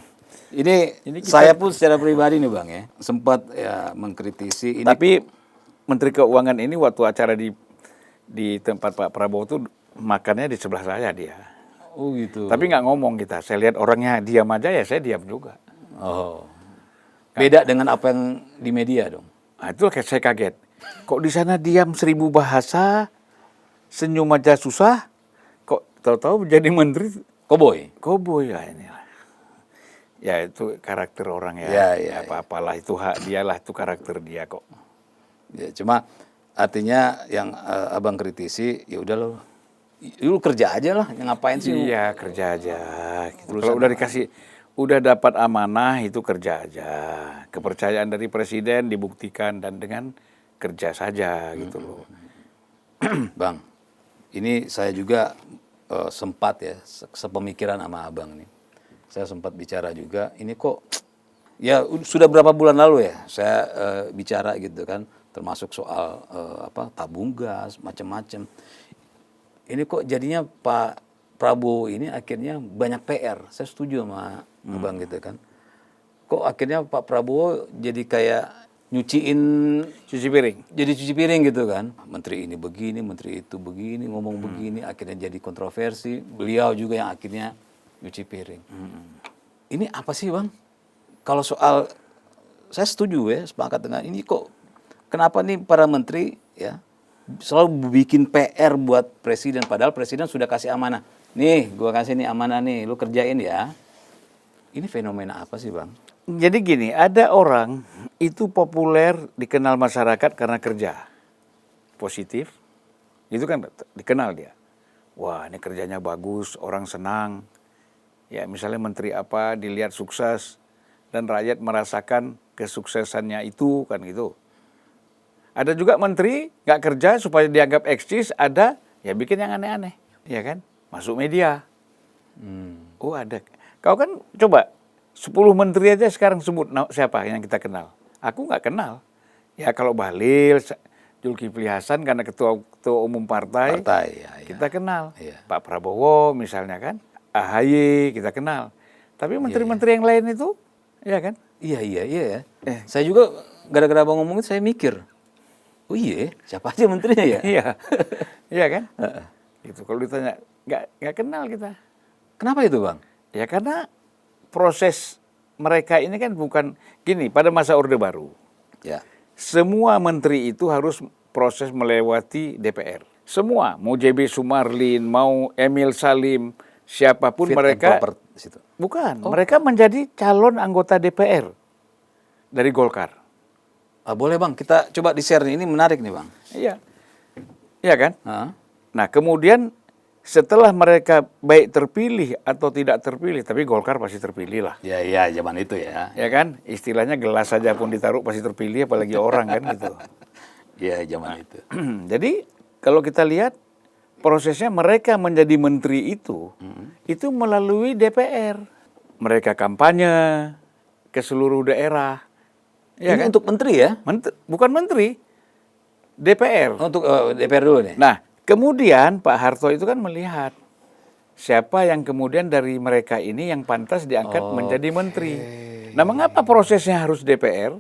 ini saya pun secara pribadi nih Bang ya, sempat ya mengkritisi ini. Tapi Menteri Keuangan ini waktu acara di tempat Pak Prabowo tuh makannya di sebelah saya dia. Oh gitu. Tapi nggak ngomong kita. Saya lihat orangnya diam aja ya saya diam juga. Oh. Beda dengan apa yang di media dong. Nah, itu saya kaget. Kok di sana diam 1000 bahasa, senyum aja susah, kok tahu-tahu jadi menteri Koboi. ya inilah. Ya itu karakter orang ya. Ya. Apa-apalah itu hak dialah, itu karakter dia kok. Ya, cuma artinya yang abang kritisi, ya udah lo, lu kerja aja lah, ngapain sih? Iya kerja aja. Gitu. Kalau udah dapat amanah itu kerja aja. Kepercayaan dari presiden dibuktikan dan dengan kerja saja gitu loh. Bang, ini saya juga sempat ya sepemikiran sama abang nih. Saya sempat bicara juga, ini kok ya sudah berapa bulan lalu ya saya bicara gitu kan, termasuk soal tabung gas macam-macam. Ini kok jadinya Pak Prabowo ini akhirnya banyak PR. Saya setuju sama abang gitu kan. Kok akhirnya Pak Prabowo jadi kayak nyuciin Cuci piring. jadi cuci piring gitu kan. Menteri ini begini, menteri itu begini, ngomong begini, akhirnya jadi kontroversi. Beliau juga yang akhirnya nyuci piring. Ini apa sih Bang? Kalau soal, saya setuju ya, sepakat dengan ini kok. Kenapa nih para menteri ya selalu bikin PR buat presiden, padahal presiden sudah kasih amanah. Nih, gua kasih nih amanah nih, lu kerjain ya. Ini fenomena apa sih Bang? Jadi gini, ada orang itu populer dikenal masyarakat karena kerja positif, itu kan dikenal dia. Wah ini kerjanya bagus, orang senang. Ya misalnya menteri apa dilihat sukses dan rakyat merasakan kesuksesannya itu kan gitu. Ada juga menteri nggak kerja supaya dianggap eksis, ada ya bikin yang aneh-aneh, ya kan? Masuk media. Oh ada. Kau kan coba 10 menteri aja sekarang sebut siapa yang kita kenal. Aku nggak kenal. Ya kalau Bahlil, Zulkifli Hasan karena ketua umum partai Ya. kita kenal. Iya. Pak Prabowo misalnya kan, AHY kita kenal. Tapi menteri-menteri yang lain itu, ya kan? Iya ya. Saya juga gara-gara abang ngomongin saya mikir, oh iya siapa aja menterinya ya? Iya, iya kan? Gitu. Kalau ditanya nggak kenal kita. Kenapa itu Bang? Ya karena proses mereka ini kan bukan gini. Pada masa Orde Baru, Ya. semua menteri itu harus proses melewati DPR. Semua, mau JB Sumarlin, mau Emil Salim, siapapun Fit mereka. and proper di situ. Bukan, mereka menjadi calon anggota DPR dari Golkar. Boleh Bang, kita coba di-share nih, ini menarik nih Bang. Iya, iya kan? Hah? Nah kemudian setelah mereka baik terpilih atau tidak terpilih, tapi Golkar pasti terpilih lah. Ya zaman itu ya. Ya kan? Istilahnya gelas saja pun ditaruh pasti terpilih, apalagi orang kan gitu. Ya zaman itu. Jadi kalau kita lihat prosesnya mereka menjadi menteri itu melalui DPR. Mereka kampanye ke seluruh daerah. Ya Ini kan? untuk menteri ya? Bukan menteri, DPR. Untuk DPR dulu nih. Nah, kemudian Pak Harto itu kan melihat siapa yang kemudian dari mereka ini yang pantas diangkat menjadi menteri. Nah, mengapa prosesnya harus DPR?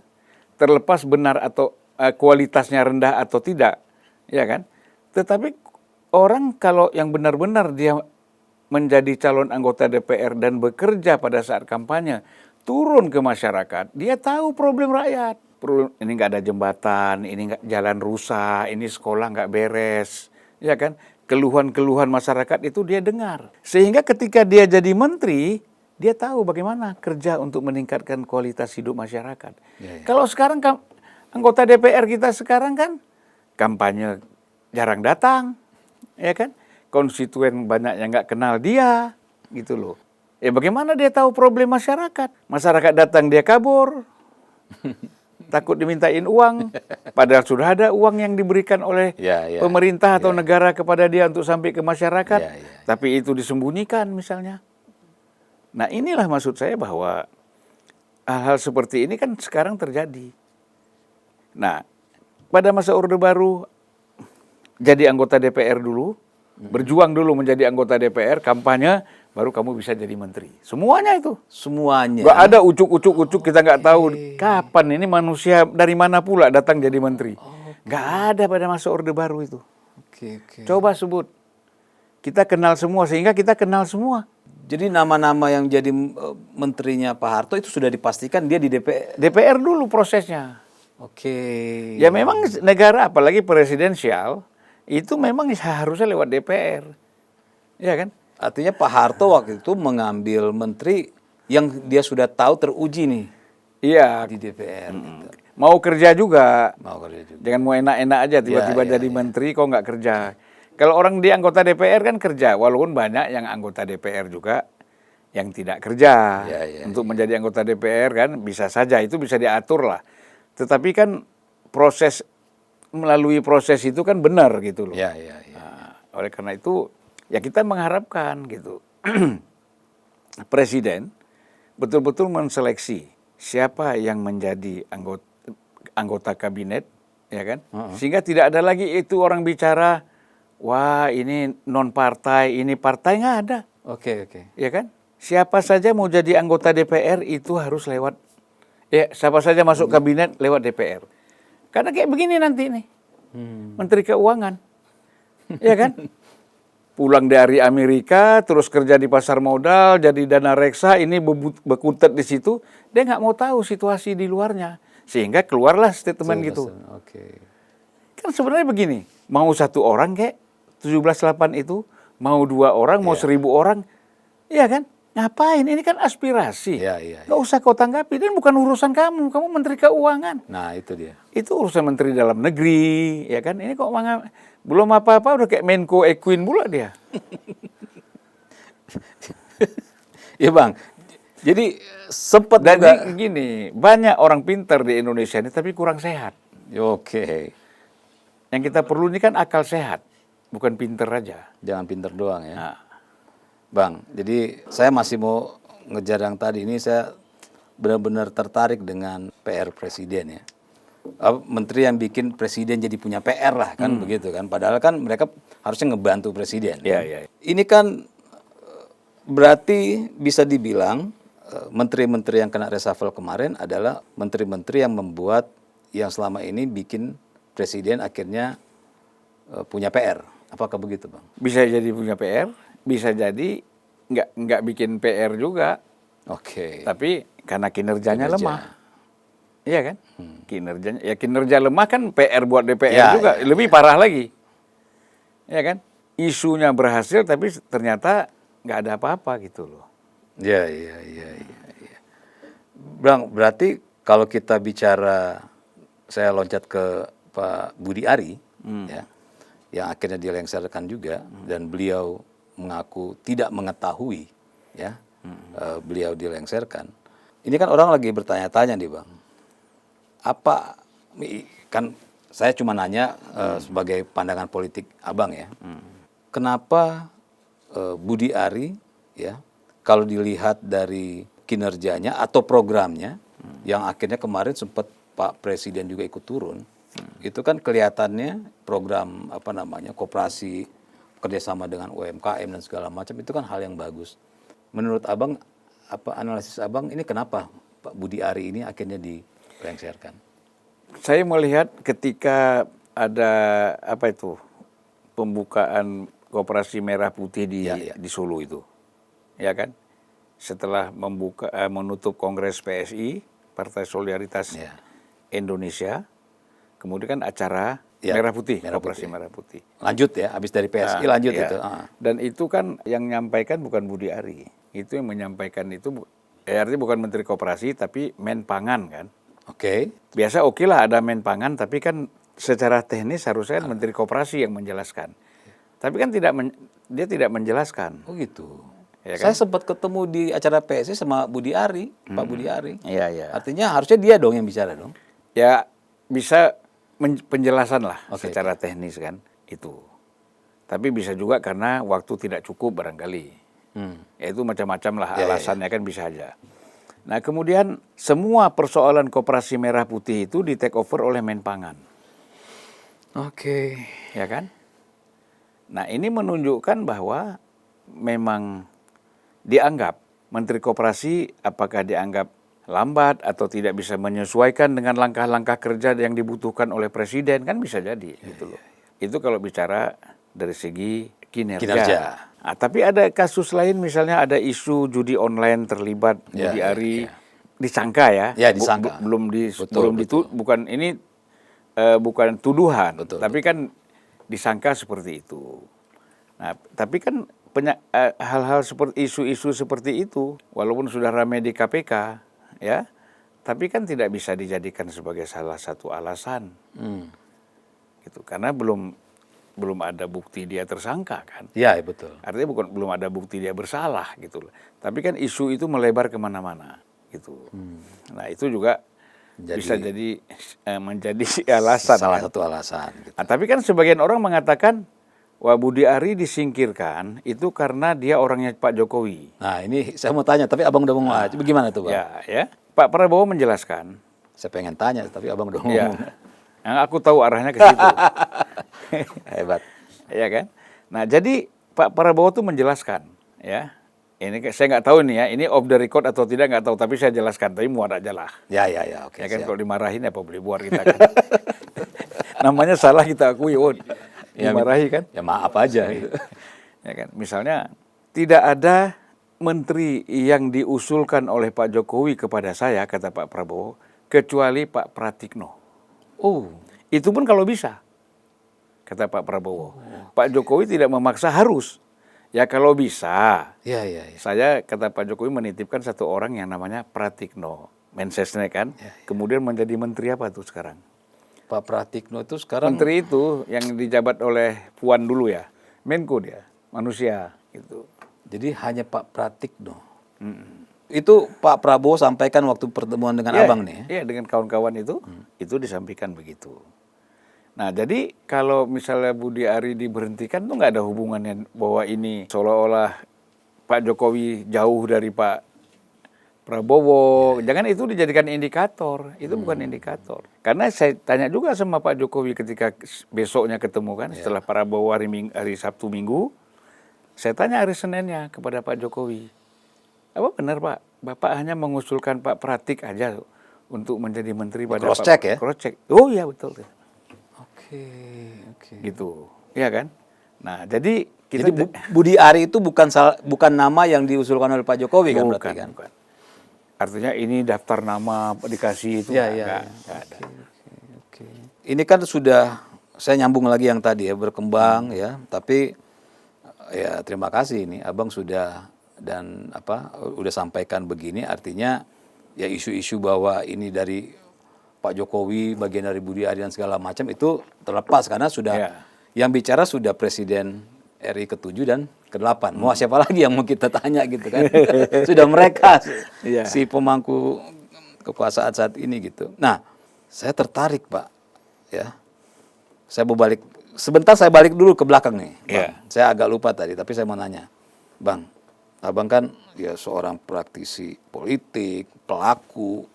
Terlepas benar atau kualitasnya rendah atau tidak, ya kan? Tetapi orang kalau yang benar-benar dia menjadi calon anggota DPR dan bekerja pada saat kampanye, turun ke masyarakat, dia tahu problem rakyat. Ini nggak ada jembatan, ini nggak jalan rusak, ini sekolah nggak beres, ya kan? Keluhan-keluhan masyarakat itu dia dengar. Sehingga ketika dia jadi menteri, dia tahu bagaimana kerja untuk meningkatkan kualitas hidup masyarakat. Ya. Kalau sekarang anggota DPR kita sekarang kan kampanye jarang datang, ya kan? Konstituen banyak yang nggak kenal dia, gitu loh. Ya bagaimana dia tahu problem masyarakat? Masyarakat datang dia kabur. takut dimintain uang, padahal sudah ada uang yang diberikan oleh Ya, ya. pemerintah atau negara kepada dia untuk sampai ke masyarakat, Ya, ya. tapi itu disembunyikan misalnya. Nah inilah maksud saya bahwa hal-hal seperti ini kan sekarang terjadi. Nah, pada masa Orde Baru, jadi anggota DPR dulu, berjuang dulu menjadi anggota DPR, kampanye, baru kamu bisa jadi menteri. Semuanya itu. Semuanya. Gak ada ucuk-ucuk kita nggak tahu kapan ini manusia dari mana pula datang jadi menteri. Gak ada pada masa Orde Baru itu. Oke, oke. Coba sebut. Kita kenal semua, sehingga kita kenal semua. Jadi nama-nama yang jadi menterinya Pak Harto itu sudah dipastikan dia di DPR. DPR dulu prosesnya. Oke. Ya memang negara, apalagi presidensial, itu memang harusnya lewat DPR. Ya kan? Artinya Pak Harto waktu itu mengambil menteri yang dia sudah tahu teruji nih Iya. di DPR. Gitu. Mau kerja juga. Mau kerja juga. Jangan mau enak-enak aja tiba-tiba Ya, jadi menteri kok nggak kerja. Kalau orang di anggota DPR kan kerja, walaupun banyak yang anggota DPR juga yang tidak kerja. Untuk menjadi anggota DPR kan bisa saja, itu bisa diatur lah. Tetapi kan melalui proses itu kan benar gitu loh. Ya, ya, ya. Nah, oleh karena itu ya kita mengharapkan gitu Presiden betul-betul menseleksi siapa yang menjadi anggota kabinet, ya kan? Sehingga tidak ada lagi itu orang bicara, wah ini non partai, ini partai, nggak ada, Oke, oke. ya kan? Siapa saja mau jadi anggota DPR itu harus lewat, ya siapa saja masuk kabinet lewat DPR. Karena kayak begini nanti nih, Menteri Keuangan, ya kan? Pulang dari Amerika, terus kerja di pasar modal, jadi dana reksa, ini bekutet di situ, dia nggak mau tahu situasi di luarnya. Sehingga keluarlah statement gitu. Oke. Kan sebenarnya begini, mau satu orang kayak 17.8 itu, mau 2 orang, mau 1.000 orang, iya kan? Ngapain? Ini kan aspirasi. Iya, iya, Nggak usah kau tanggapi, dan bukan urusan kamu Menteri Keuangan. Nah, itu dia. Itu urusan Menteri Dalam Negeri, ya kan? Ini kok belum apa-apa udah kayak Menko Equin pula dia. Ya Bang, jadi sempat Dan juga. gini, banyak orang pintar di Indonesia ini tapi kurang sehat. Oke, Yang kita perlu ini kan akal sehat, bukan pintar aja. jangan pinter doang ya. Nah, Bang, jadi saya masih mau ngejar yang tadi ini, saya benar-benar tertarik dengan PR Presiden ya. Menteri yang bikin Presiden jadi punya PR lah kan begitu kan. Padahal kan mereka harusnya ngebantu Presiden. Iya, kan? iya. Ini kan berarti bisa dibilang menteri-menteri yang kena reshuffle kemarin adalah menteri-menteri yang membuat, yang selama ini bikin Presiden akhirnya punya PR. Apakah begitu Bang? bisa jadi punya PR, bisa jadi nggak bikin PR juga, Oke. tapi karena kinerjanya Kinerja. lemah. Iya kan? Kinerja lemah kan PR buat DPR Ya, juga, ya, lebih parah lagi. Ya kan? Isunya berhasil tapi ternyata nggak ada apa-apa gitu loh. Ya. Bang, berarti kalau kita bicara, saya loncat ke Pak Budi Ari, ya, yang akhirnya dilengsarkan juga, dan beliau mengaku tidak mengetahui, ya, beliau dilengsarkan. Ini kan orang lagi bertanya-tanya nih Bang, apa, kan saya cuma nanya sebagai pandangan politik Abang ya, kenapa Budi Ari, ya, kalau dilihat dari kinerjanya atau programnya, yang akhirnya kemarin sempat Pak Presiden juga ikut turun, itu kan kelihatannya program koperasi, kerjasama dengan UMKM dan segala macam, itu kan hal yang bagus. Menurut Abang, apa analisis Abang, ini kenapa Pak Budi Ari ini akhirnya dilengsarkan? Saya melihat ketika ada pembukaan Koperasi Merah Putih di Solo itu, ya kan? Setelah menutup Kongres PSI, Partai Solidaritas Indonesia, kemudian kan acara Merah Putih, Koperasi Merah Putih. Lanjut ya, habis dari PSI lanjut itu. Dan itu kan yang menyampaikan bukan Budi Ari, itu yang menyampaikan itu, artinya bukan Menteri Koperasi tapi Menpangan kan. Oke. Biasa oke lah ada Menpangan, tapi kan secara teknis harusnya Menteri Koperasi yang menjelaskan. Tapi kan dia tidak menjelaskan. Oh gitu. Ya kan? Saya sempat ketemu di acara PSI sama Budi Ari, Pak Budi Ari. Iya. Artinya harusnya dia dong yang bicara dong. Ya bisa penjelasan lah Oke, secara teknis kan itu. Tapi bisa juga karena waktu tidak cukup barangkali. Ya itu macam-macam lah Ya, ya, ya. alasannya kan bisa aja. Nah kemudian semua persoalan koperasi merah putih itu di take over oleh Menpangan. Oke. Ya kan? Nah ini menunjukkan bahwa memang dianggap Menteri Koperasi apakah dianggap lambat atau tidak bisa menyesuaikan dengan langkah-langkah kerja yang dibutuhkan oleh Presiden, kan bisa jadi gitu loh. Itu kalau bicara dari segi kinerja. Kinerja. Nah, tapi ada kasus lain misalnya ada isu judi online terlibat Ya, Budi ya, Ari ya. disangka ya. Ya, disangka. Betul, betul. Bukan ini bukan tuduhan, Betul, tapi kan disangka seperti itu. Nah, tapi kan hal-hal seperti isu-isu seperti itu, walaupun sudah ramai di KPK, ya, tapi kan tidak bisa dijadikan sebagai salah satu alasan, gitu. Karena belum ada bukti dia tersangka kan. Ya, betul. Artinya belum ada bukti dia bersalah gitu. Tapi kan isu itu melebar kemana-mana, gitu. Nah itu juga bisa jadi menjadi alasan. Salah kan? satu alasan. Gitu. Nah, tapi kan sebagian orang mengatakan, wah Budi Ari disingkirkan itu karena dia orangnya Pak Jokowi. Nah ini saya mau tanya, tapi abang udah mau bagaimana tuh bang? Ya. Pak Prabowo menjelaskan. Saya pengen tanya, tapi abang udah Ya. ngomong. Yang aku tahu arahnya ke situ. Hebat. Ya kan. Nah jadi Pak Prabowo tuh menjelaskan, ya. Ini saya nggak tahu nih ya, ini off the record atau tidak nggak tahu, tapi saya jelaskan, tapi muat aja lah. Ya, oke. Ya kan siap. kalau dimarahin apa boleh buat kita kan. Namanya salah kita akui, dimarahi kan. Ya maaf aja. Gitu. Ya kan, misalnya tidak ada menteri yang diusulkan oleh Pak Jokowi kepada saya, kata Pak Prabowo, kecuali Pak Pratikno. Oh, Itu pun kalau bisa, kata Pak Prabowo. Pak Jokowi tidak memaksa harus. Ya kalau bisa, ya. saya kata Pak Jokowi menitipkan satu orang yang namanya Pratikno, Mensesnek kan, kemudian menjadi menteri apa tuh sekarang? Pak Pratikno itu sekarang Menteri itu yang dijabat oleh Puan dulu ya, Menko dia, manusia gitu. jadi hanya Pak Pratikno. Itu Pak Prabowo sampaikan waktu pertemuan dengan abang nih. Iya, dengan kawan-kawan itu disampaikan begitu. Nah, jadi kalau misalnya Budi Ari diberhentikan tuh nggak ada hubungannya bahwa ini seolah-olah Pak Jokowi jauh dari Pak Prabowo. Jangan itu dijadikan indikator. Itu bukan indikator. Karena saya tanya juga sama Pak Jokowi ketika besoknya ketemu kan, setelah Prabowo hari Sabtu Minggu, saya tanya hari Seninnya kepada Pak Jokowi, apa benar Pak, Bapak hanya mengusulkan Pak Pratik aja untuk menjadi menteri pada Cross check ya? Cross check. Oh iya betul. Oke. Gitu, ya kan? Nah, jadi kita Jadi Budi Ari itu bukan nama yang diusulkan oleh Pak Jokowi kan berarti kan? bukan. Artinya ini daftar nama dikasih itu enggak ada. Oke. Ini kan sudah saya nyambung lagi yang tadi ya berkembang ya, tapi ya terima kasih ini abang sudah dan udah sampaikan begini, artinya ya isu-isu bahwa ini dari Pak Jokowi bagian dari Budi Ari dan segala macam itu terlepas karena sudah yang bicara sudah Presiden RI ke-7 dan ke-8. Mau siapa lagi yang mau kita tanya gitu kan? Sudah mereka si pemangku kekuasaan saat ini gitu. Nah, saya tertarik Pak ya. Saya mau balik sebentar, saya balik dulu ke belakang nih Bang. Saya agak lupa tadi tapi saya mau nanya. Bang, abang kan ya seorang praktisi politik, pelaku,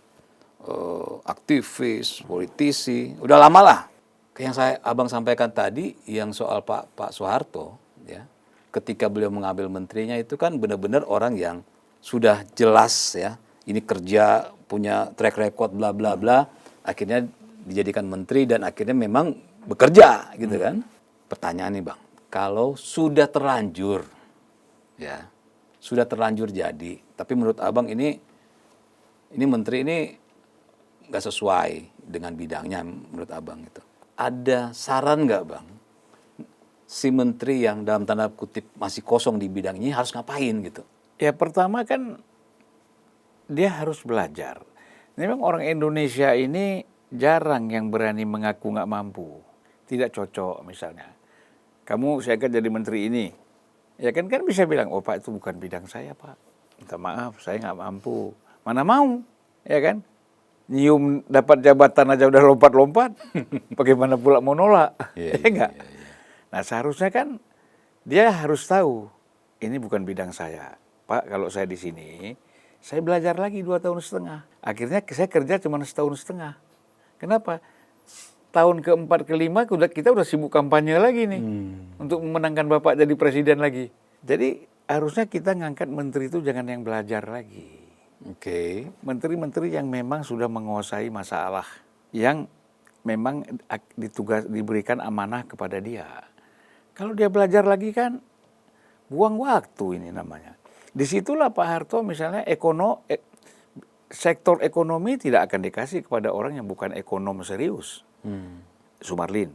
aktivis, politisi, udah lama lah. Yang abang sampaikan tadi, yang soal Pak Soeharto, ya, ketika beliau mengambil menterinya itu kan benar-benar orang yang sudah jelas ya, ini kerja punya track record bla bla bla, akhirnya dijadikan menteri dan akhirnya memang bekerja gitu kan. Pertanyaan nih Bang, kalau sudah terlanjur, ya, sudah terlanjur jadi, tapi menurut abang ini menteri ini nggak sesuai dengan bidangnya menurut abang itu. Ada saran nggak Bang, si menteri yang dalam tanda kutip masih kosong di bidangnya harus ngapain gitu? Ya pertama kan dia harus belajar. Memang orang Indonesia ini jarang yang berani mengaku nggak mampu, tidak cocok misalnya. Saya akan jadi menteri ini, ya kan bisa bilang, oh Pak itu bukan bidang saya Pak, minta maaf saya nggak mampu, mana mau, ya kan? nyium dapat jabatan aja udah lompat-lompat, bagaimana pula mau nolak? Iya, Ya enggak? Nah seharusnya kan dia harus tahu, ini bukan bidang saya. Pak, kalau saya di sini, saya belajar lagi 2 tahun setengah. Akhirnya saya kerja cuma 1,5 tahun. Kenapa? Tahun keempat, kelima kita udah sibuk kampanye lagi nih. Untuk memenangkan Bapak jadi presiden lagi. Jadi harusnya kita ngangkat menteri itu jangan yang belajar lagi. Oke. Menteri-menteri yang memang sudah menguasai masalah. Yang memang diberikan amanah kepada dia. Kalau dia belajar lagi kan buang waktu ini namanya. Disitulah Pak Harto misalnya sektor ekonomi tidak akan dikasih kepada orang yang bukan ekonom serius. Sumarlin,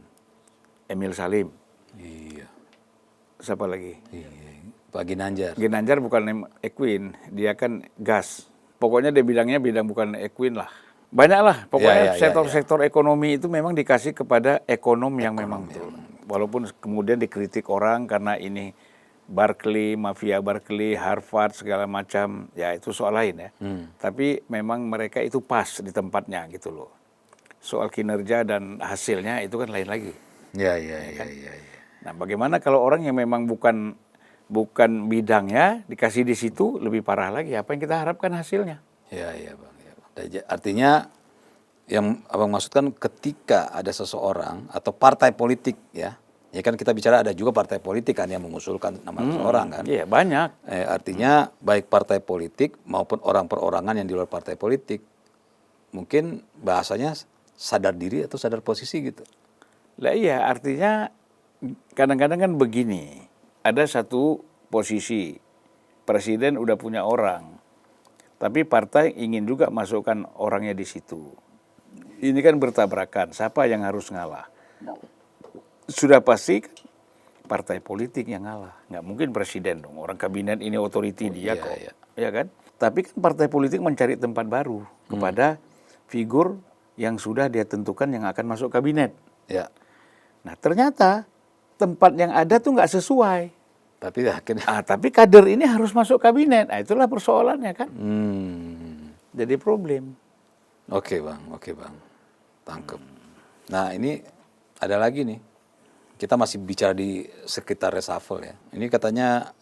Emil Salim, Iya. siapa lagi? Iya. Pak Ginanjar. Ginanjar bukan Equin, dia kan gas. Pokoknya dia bidang bukan Equin lah. Banyak lah, pokoknya sektor-sektor ekonomi itu memang dikasih kepada ekonom yang memang betul. Walaupun kemudian dikritik orang karena ini Berkeley, mafia Berkeley, Harvard, segala macam, ya itu soal lain ya. Tapi memang mereka itu pas di tempatnya gitu loh. Soal kinerja dan hasilnya itu kan lain lagi. Ya. Nah, bagaimana kalau orang yang memang bukan bidangnya dikasih di situ lebih parah lagi? Apa yang kita harapkan hasilnya? Ya, Bang. Ya, Bang. Artinya yang Abang maksudkan ketika ada seseorang atau partai politik ya kan kita bicara ada juga partai politik kan yang mengusulkan nama seseorang kan. Iya, banyak. Artinya baik partai politik maupun orang perorangan yang di luar partai politik mungkin bahasanya sadar diri atau sadar posisi gitu. Lah iya, artinya kadang-kadang kan begini, ada satu posisi, presiden udah punya orang, tapi partai ingin juga masukkan orangnya di situ. Ini kan bertabrakan, siapa yang harus ngalah? Sudah pasti partai politik yang ngalah, nggak mungkin presiden dong, orang kabinet ini otoriti dia kok, ya kan? Tapi kan partai politik mencari tempat baru kepada figur yang sudah dia tentukan yang akan masuk kabinet. Ya. Nah ternyata tempat yang ada tuh nggak sesuai. Tapi kader ini harus masuk kabinet. Nah itulah persoalannya kan. Jadi problem. Oke bang. Tangkep. Nah ini ada lagi nih. Kita masih bicara di sekitar reshuffle ya. Ini katanya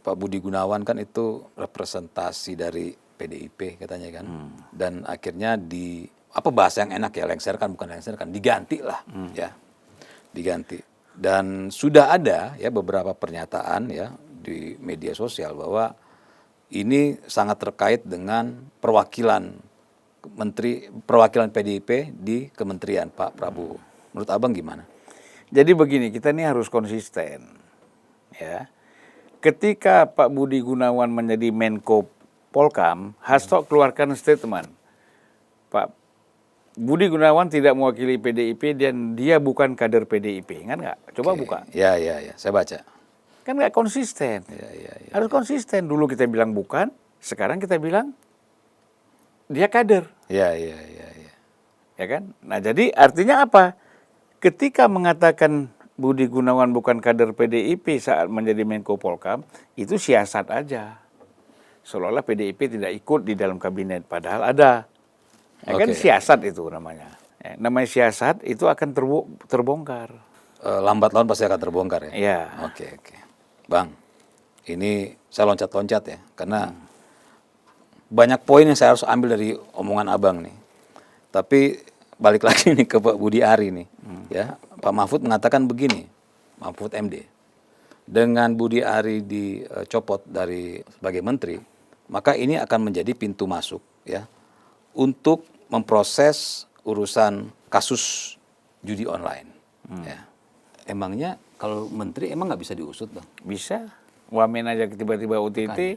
Pak Budi Gunawan kan itu representasi dari PDIP katanya kan. Dan akhirnya apa bahasa yang enak ya, lengserkan, diganti lah ya. Diganti. Dan sudah ada ya beberapa pernyataan ya di media sosial bahwa ini sangat terkait dengan perwakilan PDIP di kementerian Pak Prabowo. Menurut Abang gimana? Jadi begini, kita ini harus konsisten ya. Ketika Pak Budi Gunawan menjadi Menko Polkam, Hasto keluarkan statement. Pak Budi Gunawan tidak mewakili PDIP dan dia bukan kader PDIP, kan nggak? Coba buka. Ya, saya baca. Kan nggak konsisten. Ya. Harus konsisten. Dulu kita bilang bukan, sekarang kita bilang dia kader. Ya. Ya kan? Nah jadi artinya apa? Ketika mengatakan Budi Gunawan bukan kader PDIP saat menjadi Menko Polkam, itu siasat aja. Seolah-olah PDIP tidak ikut di dalam kabinet, padahal ada. Ya kan siasat itu namanya. Ya, namanya siasat itu akan terbongkar. Lambat laun pasti akan terbongkar ya? Iya. Oke. Bang, ini saya loncat-loncat ya, karena banyak poin yang saya harus ambil dari omongan Abang nih. Tapi balik lagi nih ke Pak Budi Ari nih. Ya, Pak Mahfud mengatakan begini, Mahfud MD. Dengan Budi Ari dicopot sebagai menteri, maka ini akan menjadi pintu masuk ya untuk memproses urusan kasus judi online. Ya. Emangnya kalau menteri emang nggak bisa diusut Bang? Bisa. Wamen aja tiba-tiba OTT.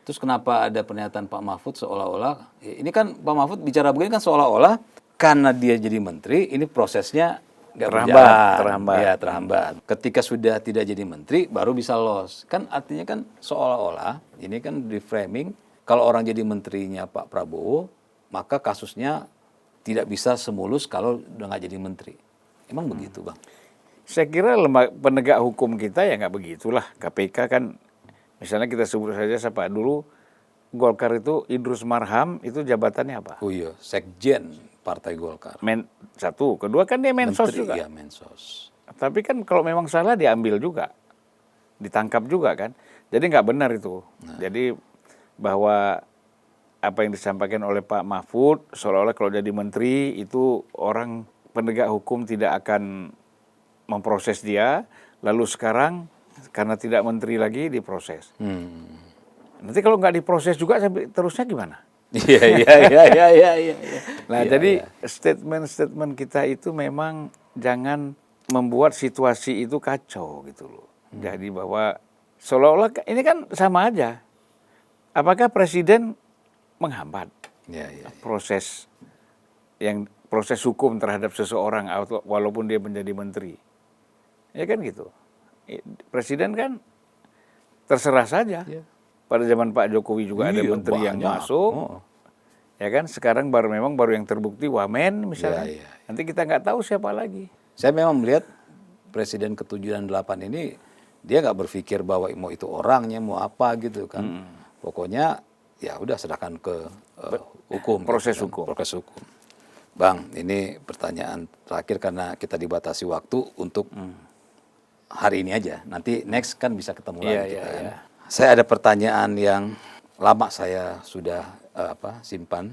Terus kenapa ada pernyataan Pak Mahfud seolah-olah, ini kan Pak Mahfud bicara begini kan seolah-olah karena dia jadi menteri, ini prosesnya nggak terhambat. Ya, terhambat. Ketika sudah tidak jadi menteri, baru bisa los. Kan artinya kan seolah-olah, ini kan di framing, kalau orang jadi menterinya Pak Prabowo, maka kasusnya tidak bisa semulus kalau udah nggak jadi menteri. Emang begitu Bang? Saya kira penegak hukum kita ya nggak begitulah. KPK kan, misalnya kita sebut saja siapa dulu, Golkar itu Idrus Marham itu jabatannya apa? Oh iya, Sekjen Partai Golkar. Satu, kedua kan dia mensos Menteri, juga. iya, mensos. Tapi kan kalau memang salah diambil juga, ditangkap juga kan. Jadi nggak benar itu. Jadi bahwa apa yang disampaikan oleh Pak Mahfud seolah-olah kalau jadi menteri itu orang penegak hukum tidak akan memproses dia, lalu sekarang karena tidak menteri lagi diproses. Nanti kalau nggak diproses juga terusnya gimana? Iya. Nah, jadi statement-statement kita itu memang jangan membuat situasi itu kacau gitu loh. Jadi bahwa seolah-olah ini kan sama aja. Apakah presiden menghambat proses hukum terhadap seseorang walaupun dia menjadi menteri? Ya kan gitu. Presiden kan terserah saja. Pada zaman Pak Jokowi juga ada menteri yang masuk. Ya kan, sekarang baru yang terbukti wamen misalnya. Nanti kita nggak tahu siapa lagi. Saya memang melihat presiden ke-7 dan 8 ini dia nggak berpikir bahwa mau itu orangnya mau apa gitu kan. Pokoknya ya udah serahkan ke hukum. Proses gitu kan. hukum. Proses hukum. Bang, ini pertanyaan terakhir karena kita dibatasi waktu untuk hari ini aja. Nanti next kan bisa ketemu lagi kita kan. Saya ada pertanyaan yang lama saya sudah simpan,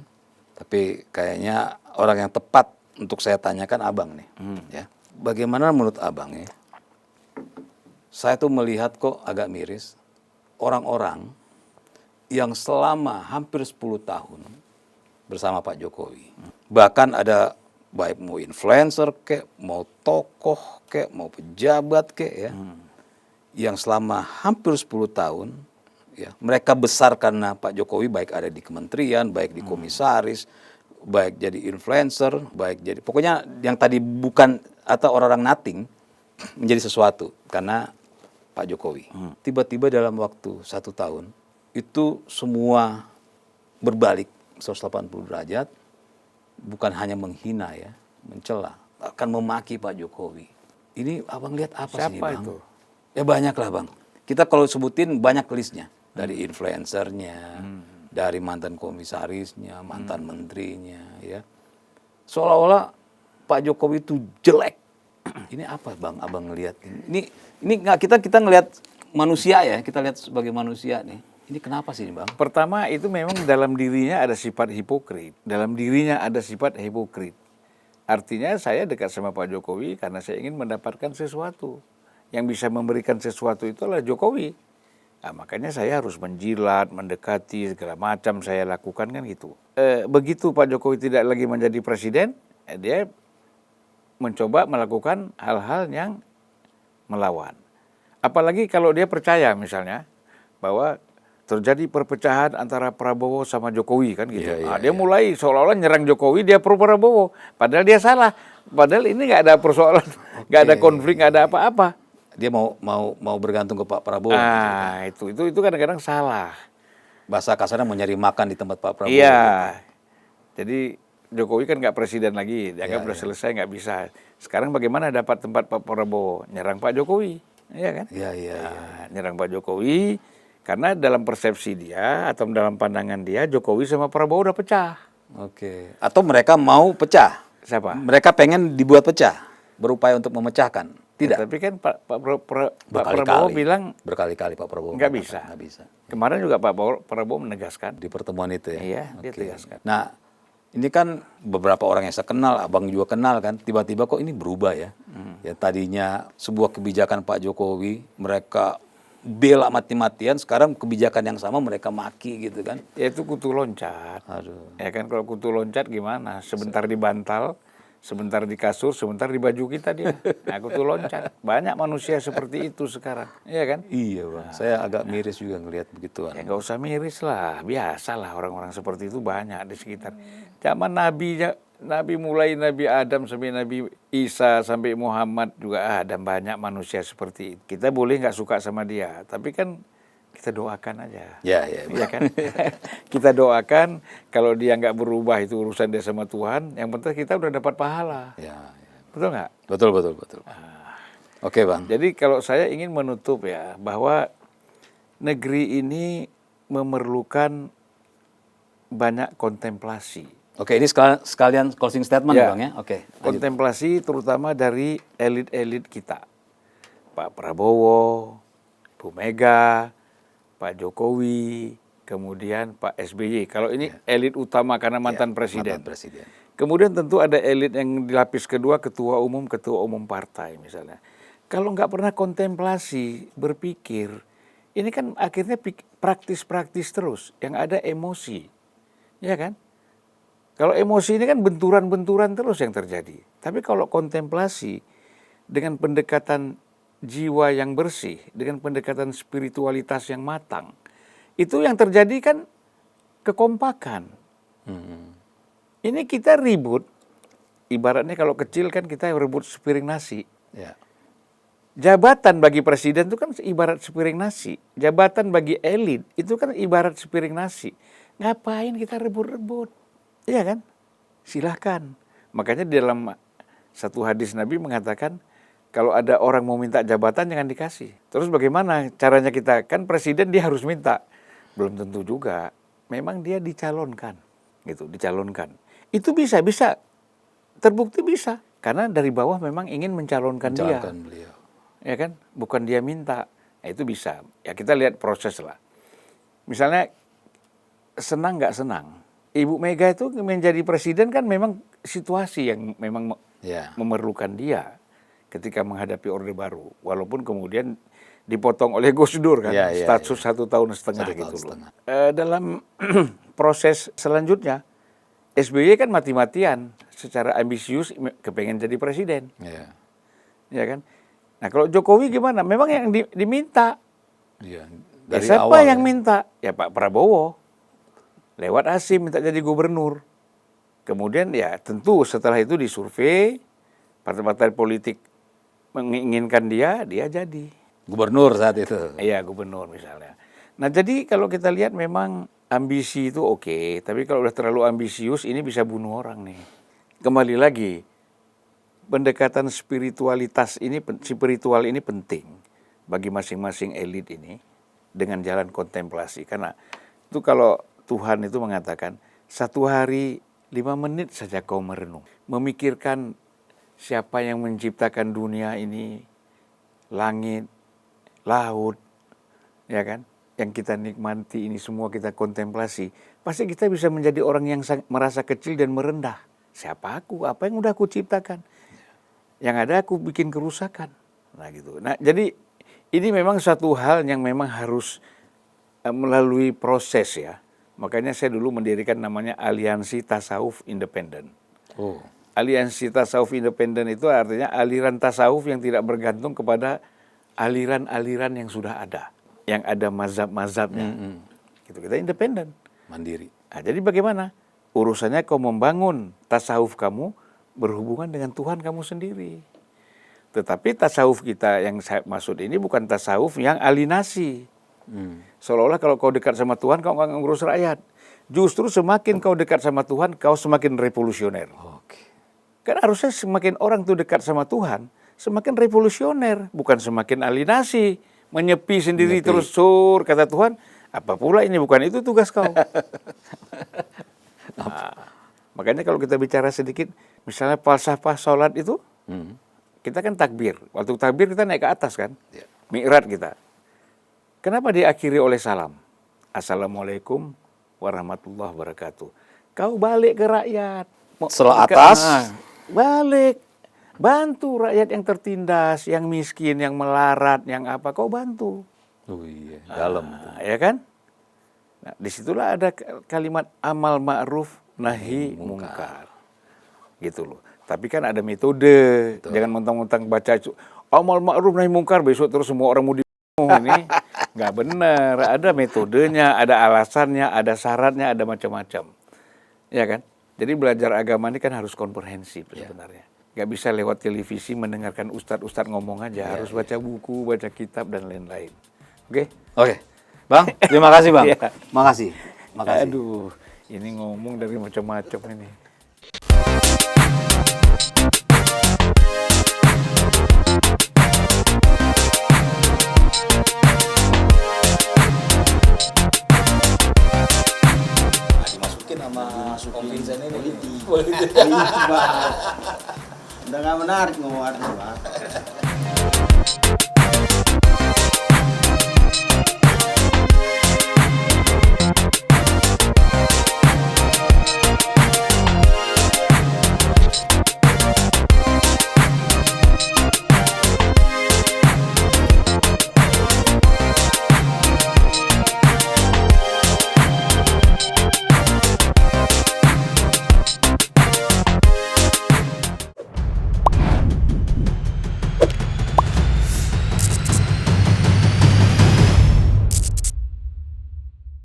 tapi kayaknya orang yang tepat untuk saya tanyakan abang nih. Ya, bagaimana menurut abang ya? Saya tuh melihat kok agak miris orang-orang yang selama hampir 10 tahun bersama Pak Jokowi. Bahkan ada baik mau influencer kek, mau tokoh kek, mau pejabat kek ya. Yang selama hampir 10 tahun ya, mereka besar karena Pak Jokowi baik ada di kementerian, baik di komisaris, baik jadi influencer, baik jadi pokoknya yang tadi bukan atau orang-orang nothing menjadi sesuatu karena Pak Jokowi. Tiba-tiba dalam waktu 1 tahun itu semua berbalik 180 derajat, bukan hanya menghina ya, mencela, akan memaki Pak Jokowi. Ini abang lihat apa sih bang? Siapa itu? Ya banyak lah bang. Kita kalau sebutin banyak listnya. Dari influencernya, dari mantan komisarisnya, mantan menterinya. Ya. Seolah-olah Pak Jokowi itu jelek. Ini apa bang abang ngelihat? Ini nggak kita ngelihat manusia ya. Kita lihat sebagai manusia nih. Ini kenapa sih bang? Pertama itu memang dalam dirinya ada sifat hipokrit. Dalam dirinya ada sifat hipokrit. Artinya saya dekat sama Pak Jokowi karena saya ingin mendapatkan sesuatu. Yang bisa memberikan sesuatu itu adalah Jokowi. Nah, makanya saya harus menjilat, mendekati, segala macam saya lakukan kan gitu. Begitu Pak Jokowi tidak lagi menjadi presiden, dia mencoba melakukan hal-hal yang melawan. Apalagi kalau dia percaya misalnya bahwa terjadi perpecahan antara Prabowo sama Jokowi kan gitu. Dia mulai seolah-olah nyerang Jokowi, dia pro Prabowo. Padahal dia salah. Padahal ini nggak ada persoalan, nggak ada konflik, nggak ada apa-apa. Dia mau bergantung ke Pak Prabowo. Ah, itu kadang-kadang salah. Bahasa kasarnya mau nyari makan di tempat Pak Prabowo. Iya. Jadi Jokowi kan nggak presiden lagi, dianggap udah selesai nggak bisa. Sekarang bagaimana dapat tempat Pak Prabowo? Nyerang Pak Jokowi, iya kan? Iya. Nyerang Pak Jokowi karena dalam persepsi dia atau dalam pandangan dia Jokowi sama Prabowo udah pecah. Oke. Atau mereka mau pecah? Siapa? Mereka pengen dibuat pecah, berupaya untuk memecahkan. Tidak. Tapi kan Pak Prabowo bilang berkali-kali Pak Prabowo nggak bisa. Nggak bisa. Kemarin juga Pak Prabowo menegaskan Di pertemuan itu ya. Iya, dia tegaskan. Nah, ini kan beberapa orang yang saya kenal, abang juga kenal kan, tiba-tiba kok ini berubah ya. Ya tadinya sebuah kebijakan Pak Jokowi, mereka bela mati-matian, sekarang kebijakan yang sama mereka maki gitu kan. Ya itu kutu loncat. Aduh. Ya kan kalau kutu loncat gimana? Sebentar di bantal, sebentar di kasur, sebentar di baju kita dia. Nah, kutu loncat. Banyak manusia seperti itu sekarang. Iya kan? Iya bang, saya agak miris juga ngelihat begituan. Ya nggak usah miris lah, biasalah orang-orang seperti itu banyak di sekitar. Zaman Nabi mulai Nabi Adam sampai Nabi Isa sampai Muhammad juga ada banyak manusia seperti itu. Kita boleh nggak suka sama dia, tapi kan kita doakan aja. Ya kan? Kita doakan kalau dia nggak berubah itu urusan dia sama Tuhan. Yang penting kita udah dapat pahala. Ya. Betul nggak? Betul. Oke bang. Jadi kalau saya ingin menutup ya bahwa negeri ini memerlukan banyak kontemplasi. Oke, ini sekalian closing statement Ya. Bang ya. Oke. lanjut. Kontemplasi terutama dari elit-elit kita. Pak Prabowo, Bu Mega, Pak Jokowi, kemudian Pak SBY. Kalau ini elit utama karena mantan presiden. Mantan presiden. Kemudian tentu ada elit yang di lapis kedua, ketua umum partai misalnya. Kalau nggak pernah kontemplasi, berpikir, ini kan akhirnya praktis-praktis terus. Yang ada emosi, ya kan? Kalau emosi ini kan benturan-benturan terus yang terjadi. Tapi kalau kontemplasi dengan pendekatan jiwa yang bersih, dengan pendekatan spiritualitas yang matang, itu yang terjadi kan kekompakan. Ini kita ribut, ibaratnya kalau kecil kan kita rebut sepiring nasi. Ya. Jabatan bagi presiden itu kan ibarat sepiring nasi. Jabatan bagi elit itu kan ibarat sepiring nasi. Ngapain kita rebut-rebut? Iya kan? Silahkan. Makanya di dalam satu hadis Nabi mengatakan, kalau ada orang mau minta jabatan jangan dikasih. Terus bagaimana caranya kita? Kan presiden dia harus minta. Belum tentu juga. Memang dia dicalonkan. Gitu, dicalonkan. Itu bisa. Terbukti bisa. Karena dari bawah memang ingin mencalonkan dia. Beliau. Ya kan? Bukan dia minta. Nah, itu bisa. Ya kita lihat proses lah. Misalnya senang nggak senang. Ibu Mega itu menjadi presiden kan memang situasi yang memang memerlukan dia ketika menghadapi Orde Baru. Walaupun kemudian dipotong oleh Gus Dur kan, status 1,5 tahun gitu loh. Dalam proses selanjutnya, SBY kan mati-matian secara ambisius kepengen jadi presiden. Ya kan? Nah kalau Jokowi gimana? Memang yang diminta. Dari siapa awal, yang minta? Ya Pak Prabowo. Lewat Hasim minta jadi gubernur. Kemudian ya tentu setelah itu disurvei, partai-partai politik menginginkan dia jadi. Gubernur saat itu. Iya, gubernur misalnya. Nah jadi kalau kita lihat memang ambisi itu oke, tapi kalau udah terlalu ambisius ini bisa bunuh orang nih. Kembali lagi, pendekatan spiritual ini penting bagi masing-masing elit ini dengan jalan kontemplasi. Karena itu kalau Tuhan itu mengatakan, 1 hari 5 menit saja kau merenung. Memikirkan siapa yang menciptakan dunia ini, langit, laut, ya kan? Yang kita nikmati ini semua kita kontemplasi. Pasti kita bisa menjadi orang yang merasa kecil dan merendah. Siapa aku? Apa yang udah aku ciptakan? Yang ada aku bikin kerusakan. Nah gitu. Nah jadi ini memang satu hal yang memang harus melalui proses ya. Makanya saya dulu mendirikan namanya Aliansi Tasawuf Independen. Aliansi Tasawuf Independen itu artinya aliran tasawuf yang tidak bergantung kepada aliran-aliran yang sudah ada. Yang ada mazhab-mazhabnya. Gitu. Kita independen. Mandiri. Nah, jadi bagaimana? Urusannya kau membangun tasawuf kamu berhubungan dengan Tuhan kamu sendiri. Tetapi tasawuf kita yang saya maksud ini bukan tasawuf yang alinasi. Seolah-olah kalau kau dekat sama Tuhan, kau nggak ngurus rakyat. Justru semakin kau dekat sama Tuhan, kau semakin revolusioner. Kan harusnya semakin orang tuh dekat sama Tuhan, semakin revolusioner, bukan semakin alinasi, menyepi sendiri terus sur, kata Tuhan, apa pula ini bukan itu tugas kau. Nah, makanya kalau kita bicara sedikit, misalnya falsafah sholat itu, kita kan takbir. Waktu takbir kita naik ke atas kan, mi'raj kita. Kenapa diakhiri oleh salam? Assalamualaikum warahmatullahi wabarakatuh. Kau balik ke rakyat. Setelah atas. Balik. Bantu rakyat yang tertindas, yang miskin, yang melarat, yang apa. Kau bantu. Dalam. Ya kan? Nah, disitulah ada kalimat amal ma'ruf nahi mungkar. Gitu loh. Tapi kan ada metode. Betul. Jangan mentang-mentang baca amal ma'ruf nahi mungkar, besok terus semua orang mau ini nggak benar, ada metodenya, ada alasannya, ada syaratnya, ada macam-macam, ya kan? Jadi belajar agama ini kan harus komprehensif sebenarnya. Nggak bisa lewat televisi mendengarkan ustadz ngomong aja, harus baca buku, baca kitab dan lain-lain. Oke? Bang, terima kasih Bang. Makasih. Aduh, ini ngomong dari macam-macam ini. dimasukin sama Om Vincent ini. Politik. Udah nggak menarik ngomong artis, Bang.